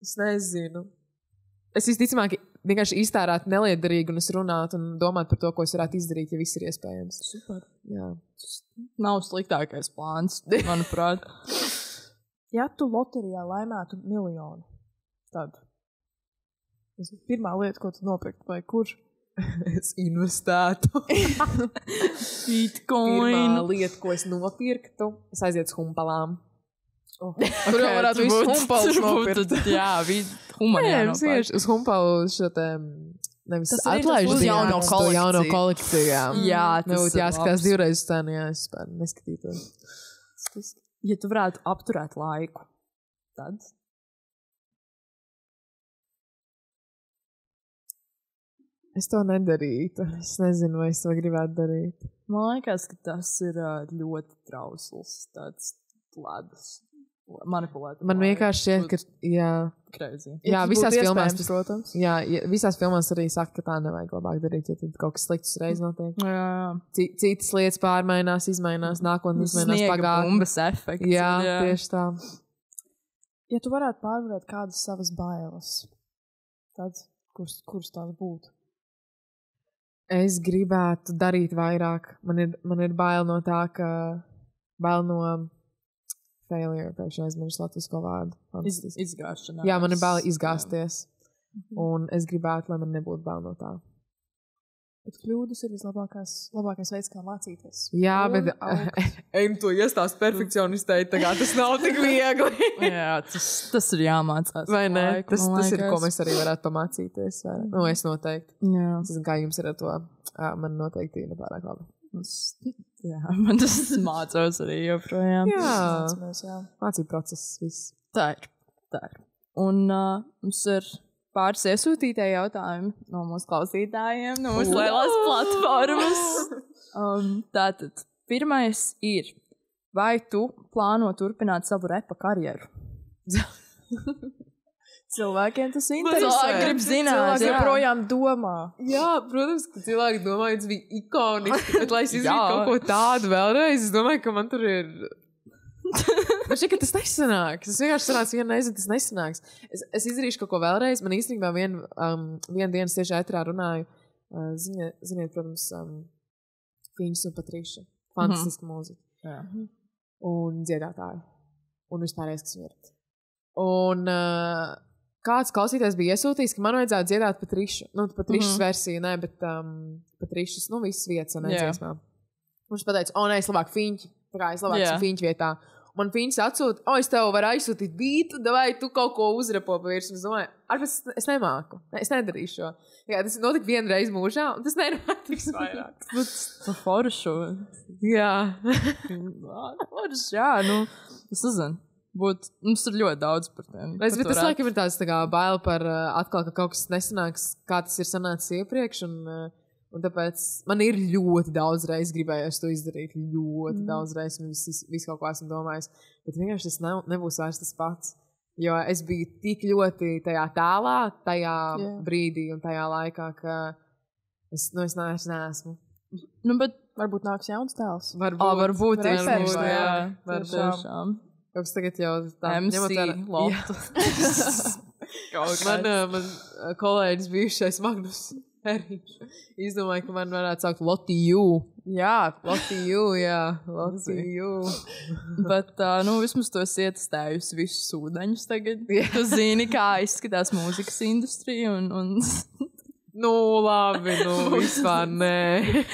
Es nezinu. Es visticamāk vienkārši iztērētu neliederīgi un es runātu un domātu par to, ko es varētu izdarīt, ja viss ir iespējams. Super. Jā. Tas nav sliktākais plāns, manuprāt. Ja tu loterijā laimētu 1 miljonu, tad tas ir pirmā lieta, ko tu nopirkt, vai kurš? Es investētu. Bitcoin. Pirmā lieta, ko es nopirktu, es aizietu uz humpalām. Tur jau varētu visu humpalus nopirkt. Jā, humanijā nopirkt. Uz humpalu šo te, nevis atlaižu uz jauno kolekciju. Jā, tas jāskatās 2 reizes tā, jā, es neskatītos. Ja tu varētu apturēt laiku, tad? Es to nedarītu. Es nezinu, vai es to gribētu darīt. Man liekas, ka tas ir ļoti trausls, tāds ledus. Manipulēt. Man vienkārši šķiet, ka, jā. Crazy. Jā, visās filmās, protams. Jā, visās filmās arī saka, ka tā nevajag labāk darīt, ja tad kaut kas slikts reiz notiek. Jā. Citas lietas pārmainās, izmainās, nākotnē izmainās pagātnē. Bumbas efekts. Jā, tieši tā. Ja tu varētu pārvarēt kādas savas bailes, tad kuras tās būtu? Es gribētu darīt vairāk. Man ir bail no tā, ka bail no failure, pēkšņi aizmirst latvisko vārdu. Izgāšanās. Jā, man ir bail izgāsties. Un es gribētu, lai man nebūtu bail no tā. Bet kļūdas ir labākais veids, kā mācīties. Jā, bet ejam to iestāst perfekcionistei, tā kā tas nav tik viegli. Jā, tas ir jāmācās. Vai ne? Tas ir, ko mēs arī varētu pamācīties. Nu, es noteikti. Jā. Es zinu, kā jums ir ar to. Man noteikti ir nepārāk labi. Jā, man tas mācos arī joprojām. Jā. Mācību process, viss. Tā ir. Un mums ir pāris iesūtītie jautājumi no mūsu klausītājiem, no mūsu lielās platformas. Tātad, pirmais ir, vai tu plāno turpināt savu repa karjeru? Cilvēkiem tas interesē. Cilvēki grib zināt. Cilvēki joprojām domā. Jā, protams, ka cilvēki domā, ka tas bija ikoniski, bet lai es izdarītu kaut ko tādu vēlreiz, es domāju, ka man tur ir... Man šķiet, ka tas nesanāks. Tas vienkārši sanāks vienu reizi, tas nesanāks. Es izdarīšu kaut ko vēlreiz. Man īstenībā vienu dienas tieši ētrā runāju. Ziniet, protams, Fiņas un Patriša. Fantastiska mūzika. Un dziedātāji. Un vispārējais, kas ir. Un kāds klausītājs bija iesūtījis, ka man vajadzētu dziedāt Patrišu. Nu, Patrišas versiju, ne, bet Patrišas, nu, visas vietas, nedziesmā. Viņš pateica, nē, es labāk Fiņķi. Tā kā es labāk esmu Fiņķi vietā. Man Fiņķis atsūta, es tev varu aizsūtīt bītu, vai tu kaut ko uzrepo pa virsmu. Es domāju, es nemāku. Es nedarīšu šo. Jā, tas notika vienu reizi mūžā, un tas nenotiks vairāk. Tu foršu. Jā. Foršu, jā, nu, es nezinu. Mums ir ļoti daudz par tiem. Bet tas laikam ir tāds tā kā baila par atkal, ka kaut kas nesanāks, kā tas ir sanācis iepriekš, un tāpēc man ir ļoti daudz reiz gribējos to izdarīt, ļoti daudz reiz, un visu kaut ko esmu domājis, bet vienkārši tas nebūs vairs tas pats, jo es biju tik ļoti tajā tēlā, tajā brīdī un tajā laikā, ka es neesmu. Nu, bet Varbūt nāks jauns tēls. Varbūt Reperis, jā. Tiešām. Kaut kas tagad jau tā. MC Lotu. Man kolēģis bijušais Magnus Eriņš izdomāja, ka man varētu saukt Lotiju. Jā, Lotiju, jā. Lotiju. Bet, vismaz tu esi ietestējusi visus ūdeņus tagad. Tu zini, kā izskatās mūzikas industrija un... Nu, labi, vispār nē.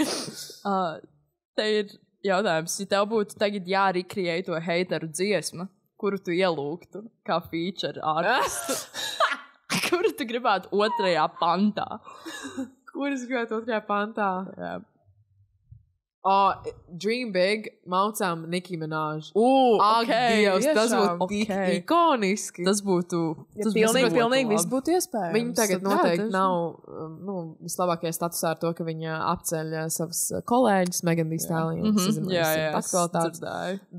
Te ir jautājums, ja tev būtu tagad jārikriēja to heiteru dziesmu, kuru tu ielūgtu kā feature artistu? Kuru tu gribētu 2. pantā? Kuras gribētu 2. pantā? Jā. Dream Big maucām Nicki Minaj. Dievs, tas būtu tik ikoniski. Tas būtu... Pilnīgi viss būtu iespējams. Viņa tagad noteikti nav vislabākajā statusā ar to, ka viņa apceļ savus kolēģus, Megan Thee Stallion. Jā,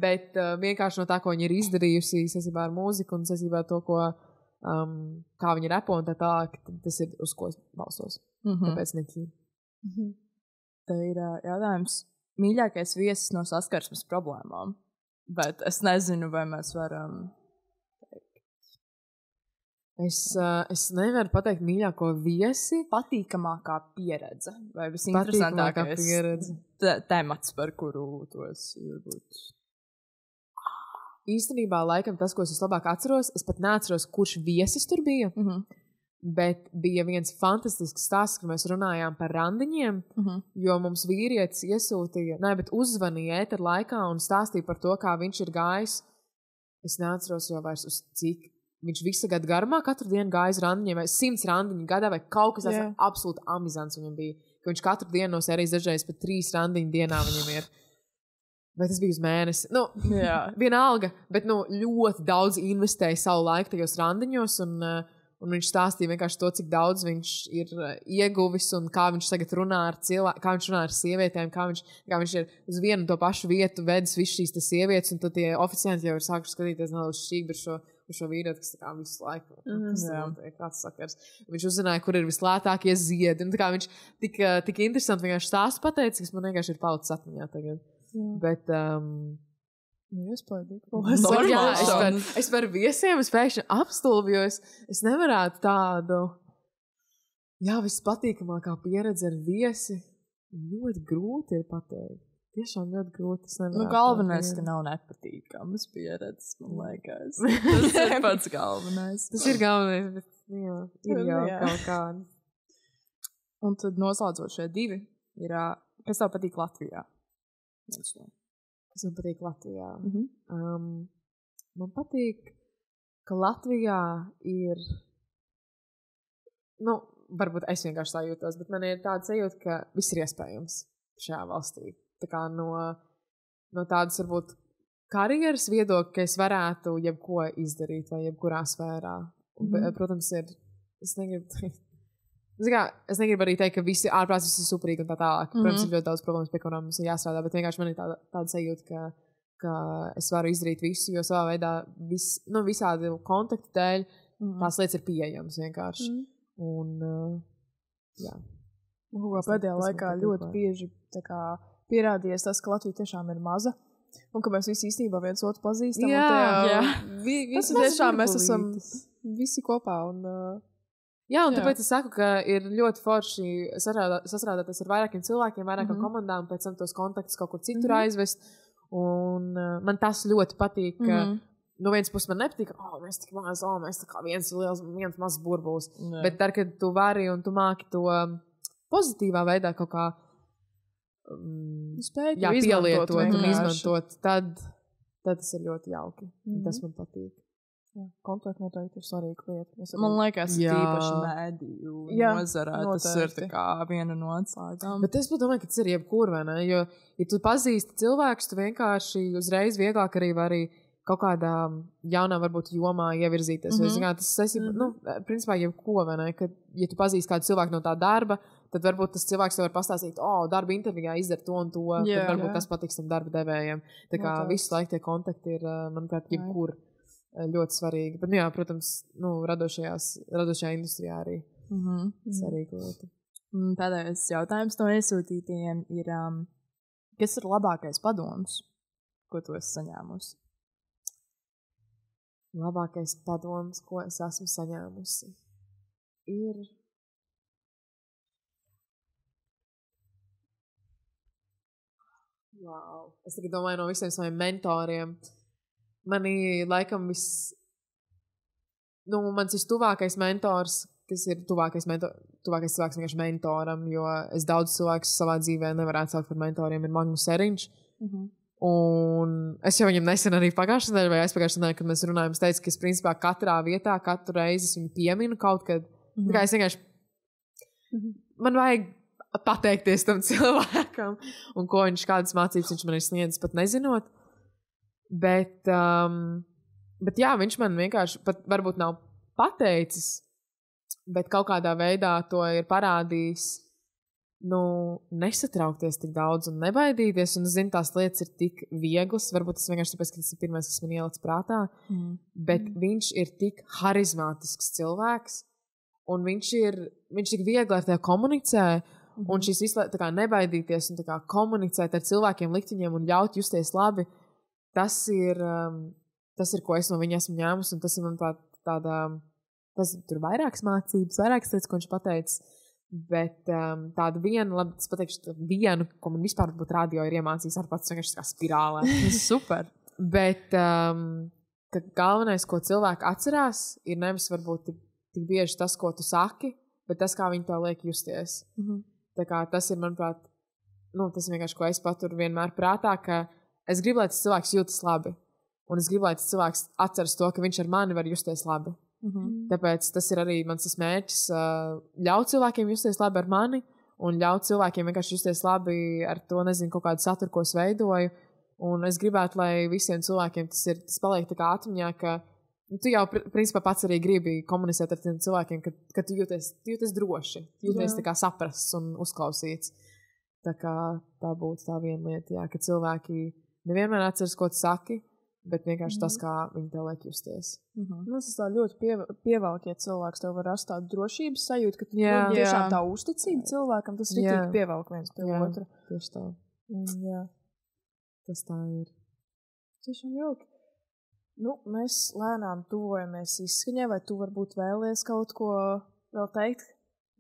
bet vienkārši no tā, ko viņa ir izdarījusi saistībā ar mūziku un saistībā ar to, kā viņa repo un tā tālāk, tas ir uz ko es balsos. Tāpēc Nicki. Tā ir jautājums. Mīļākais viesis no saskarsmes problēmām. Bet es nezinu, vai mēs varam teikt. Es nevaru pateikt mīļāko viesi. Patīkamākā pieredze. Vai visinteresantākais temats, par kuru tu esi varbūt. Īstenībā, laikam, tas, ko es vislabāk atceros, es pat neatceros, kurš viesis tur bija. Bet bija viens fantastisks stāsts, kad mēs runājām par randiņiem, jo mums vīrietis uzvanīja ēteru laikā un stāstīja par to, kā viņš ir gājis. Es neatceros jau vairs uz cik. Viņš visu gadu garumā katru dienu gāja uz randiņiem, vai 100 randiņu gadā, vai kaut kas absolūti amizants viņam bija. Ka viņš katru dienu no sērijas dažreiz pat 3 randiņu dienā viņam ir. Vai tas bija uz mēnesi? Vienalga, bet ļoti daudz investēja savu laiku tajos randiņos un viņš stāstīja vienkārši to, cik daudz viņš ir ieguvis un kā viņš tagad runā ar cilvēku, kā viņš runā ar sievietēm, kā viņš ir uz vienu to pašu vietu vedis visu šīs sievietes, un tad tie oficianti jau ir sākuši skatīties nedaudz šķīvi ar šo vīrieti, kas tā kā visu laiku. Kāds sakars. Viņš uzzināja, kur ir vislētākie ziedi, un tā kā viņš tik interesanti vienkārši stāstu pateica, kas man vienkārši ir palicis atmiņā tagad. Bet... Es par viesiem es pēkšņi apstulbu, jo es nevarētu tādu vispatīkamākā pieredze ar viesi. Ļoti grūti ir pateikt. Tiešām ļoti grūti. Galvenais, ka nav nepatīkamas pieredzes, man liekas. Tas ir pats galvenais. Tas ir galvenais, bet ir jau kaut kāda. Un tad noslēdzot šie 2 ir, kas tev patīk Latvijā? Kas man patīk Latvijā? Man patīk, ka Latvijā ir, varbūt es vienkārši tā jūtos, bet man ir tāda sajūta, ka viss ir iespējams šajā valstī. Tā kā no tādas, varbūt, karjeras viedokļa, ka es varētu jebko izdarīt vai jebkurā sfērā. Protams, es negribu arī teikt, ka visi ārprāts viss ir superīgi un tā tālāk. Protams, ir ļoti daudz problēmas, pie kurām mums ir jāstrādā, bet vienkārši man ir tāda sajūta, ka es varu izdarīt visu, jo savā veidā visādi kontaktu dēļ tās lietas ir pieejamas vienkārši. Pēdējā laikā ļoti bieži pierādījies tas, ka Latvija tiešām ir maza un ka mēs visi īstenībā viens otru pazīstam. Visi tiešām mēs esam visi kopā un... un tāpēc es saku, ka ir ļoti forši sasrādāties ar vairākiem cilvēkiem, vairākām komandām, pēc tam tos kontaktus kaut kur citur aizvest. Un man tas ļoti patīk, ka no vienas puses man nepatīk, mēs tik maz, mēs tā kā viens mazs burbulis. Bet tad, kad tu vari un tu māki to pozitīvā veidā kaut kā pielietot un izmantot, tad tas ir ļoti jauki. Tas man patīk. Kontakti noteikti ir svarīga lieta. Man liekas, tīpaši mēdīju nozarē. Tas ir tā kā viena no atslēgām. Bet es domāju, ka tas ir jebkur, vai ne? Jo, ja tu pazīsti cilvēkus, tu vienkārši uzreiz vieglāk arī vari kaut kādā jaunā, varbūt, jomā ievirzīties. Vai, tas saistībā, principā jebko, vai ne? Kad, ja tu pazīsti kādu cilvēku no tā darba, tad varbūt tas cilvēks tev var pastāstīt, darba intervijā izdara to un to, tad varbūt tas patiks tam darba devējiem. Tā kā visu laiku tie kontakti ir, manuprāt, jebkur. Ļoti svarīgi. Bet, protams, radošajā industrijā arī svarīga lieta. Pēdējais jautājums no iesūtītājiem ir, Kas ir labākais padoms, ko tu esi saņēmusi? Labākais padoms, ko es esmu saņēmusi, ir... Wow. Es tagad domāju no visiem saviem mentoriem. Mani laikam mans vistuvākais mentors, kas ir tuvākais cilvēks vienkārši mentoram, jo es daudz cilvēkus savā dzīvē nevarētu saukt par mentoriem, ir Magnus Eriņš. Un es jau viņam nesen arī pagājušajā nedēļā vai aizpagājušajā nedēļā, kad mēs runājam, es teicu, ka es principā katrā vietā, katru reizi es viņu pieminu kaut kad. Tā kā es vienkārši, man vajag pateikties tam cilvēkam, un ko viņš, kādas mācības viņš man ir sniedzis, pat nezinot. Bet jā, viņš man vienkārši pat varbūt nav pateicis, bet kaut kādā veidā to ir parādījis, nesatraukties tik daudz un nebaidīties, un es zinu, tās lietas ir tik vieglas, varbūt tas vienkārši tāpēc, ka tas ir pirmais, kas man ieliks prātā, bet viņš ir tik harizmātisks cilvēks, un viņš tik viegli ar tevi komunicē, un šīs visu tā kā nebaidīties un tā kā komunicēt ar cilvēkiem, likt viņiem un ļaut justies labi, tas ir, ko es no viņa esmu ņēmusi, un tas ir, manuprāt, tur vairākas mācības, vairākas lietas, ko viņš pateicis, bet tādu vienu, labi, es pateikšu vienu, ko man vispār būtu radio ir iemācījis, ar pats vienkārši kā spirālē. Super. Bet, ka galvenais, ko cilvēki atcerās, ir nevis varbūt tik bieži tas, ko tu saki, bet tas, kā viņi tev liek justies. Tā kā tas ir, manuprāt, tas ir vienkārši, ko es paturu vienmēr prātā, ka es gribu, lai tas cilvēks jūtas labi. Un es gribu, lai tas cilvēks atceras to, ka viņš ar mani var justies labi. Tāpēc tas ir arī mans mērķis ļaut cilvēkiem justies labi ar mani un ļaut cilvēkiem vienkārši justies labi ar to, nezinu, kaut kādu saturu, ko es veidoju. Un es gribētu, lai visiem cilvēkiem tas paliek tā kā atmiņā, ka tu jau, principā, pats arī gribi komunicēt ar tiem cilvēkiem, ka tu jūties droši, jūties tā kā saprasts un uzklausīts. Tā kā tā būtu tā viena lieta, jā, ka cilvēki nevienmēr atceras, ko tu saki, bet vienkārši tas, kā viņi tev liek justies. Tas tā ļoti pievelk, ja cilvēks tev var rast tādu drošības sajūtu, ka tu tiešām tā uzticība cilvēkam, tas ritīgi pievelk viens pie otra. Tieši tā. Jā. Tas tā ir. Tiešām jauki. Mēs lēnām tuvojamies izskaņai, vai tu varbūt vēlies kaut ko vēl teikt?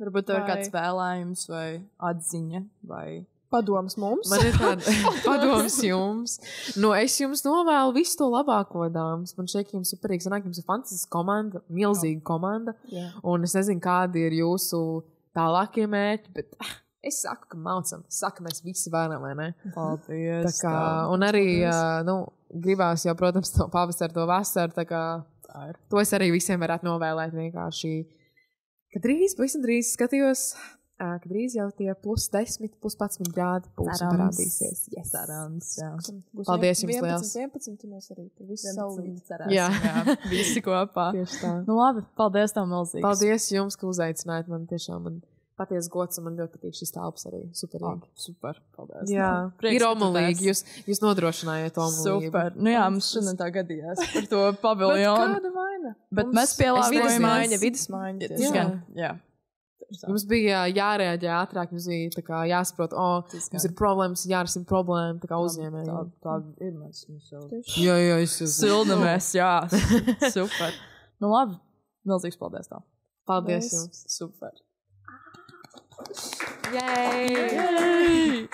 Varbūt tev ir kāds vēlējums vai atziņa vai... Padoms mums? Man ir tāda padoms jums. Es jums novēlu visu to labāko, dāmas. Man šeit jums superīgi sanāk, jums ir fantastiska komanda, milzīga komanda. Un es nezinu, kādi ir jūsu tālākie mērķi, bet es saku, ka maucam. Saku, mēs visi varam, vai ne? Paldies. Tā kā, un arī, gribās jau, protams, to pavasar, to vasaru, tā kā to es arī visiem varētu novēlēt vienkārši. Kad pavisam drīz skatījos, ka drīz jau tie +10, +11 grādi būs un parādīsies. Yes. Cerams, jā. Paldies jums liels. 11, mēs arī visi saulīt. Jā, visi kopā. Tieši tā. Labi, paldies tev milzīgs. Paldies jums, ka uzaicinājāt man tiešām. Man paties gods un man ļoti patīk šis telpas arī. Superīgi. Super, paldies. Jā, ir omulīgi. Jūs nodrošinājāt omulību. Super. Jā, mums šodien tā gadījās par to paviljonu. Bet kāda vaina? Bet mēs pielāgojamies. Vides maiņa. Jā. Jums bija jārēģē ātrāk, jums bija tā kā jāsaprot, mums ir problēmas, jārisina problēma, tā kā uzņēmēji. Tā ir mēs jau. Jā, es sildamies, jā. Super. Labi, milzīgs paldies tā. Paldies jums. Super. Yay!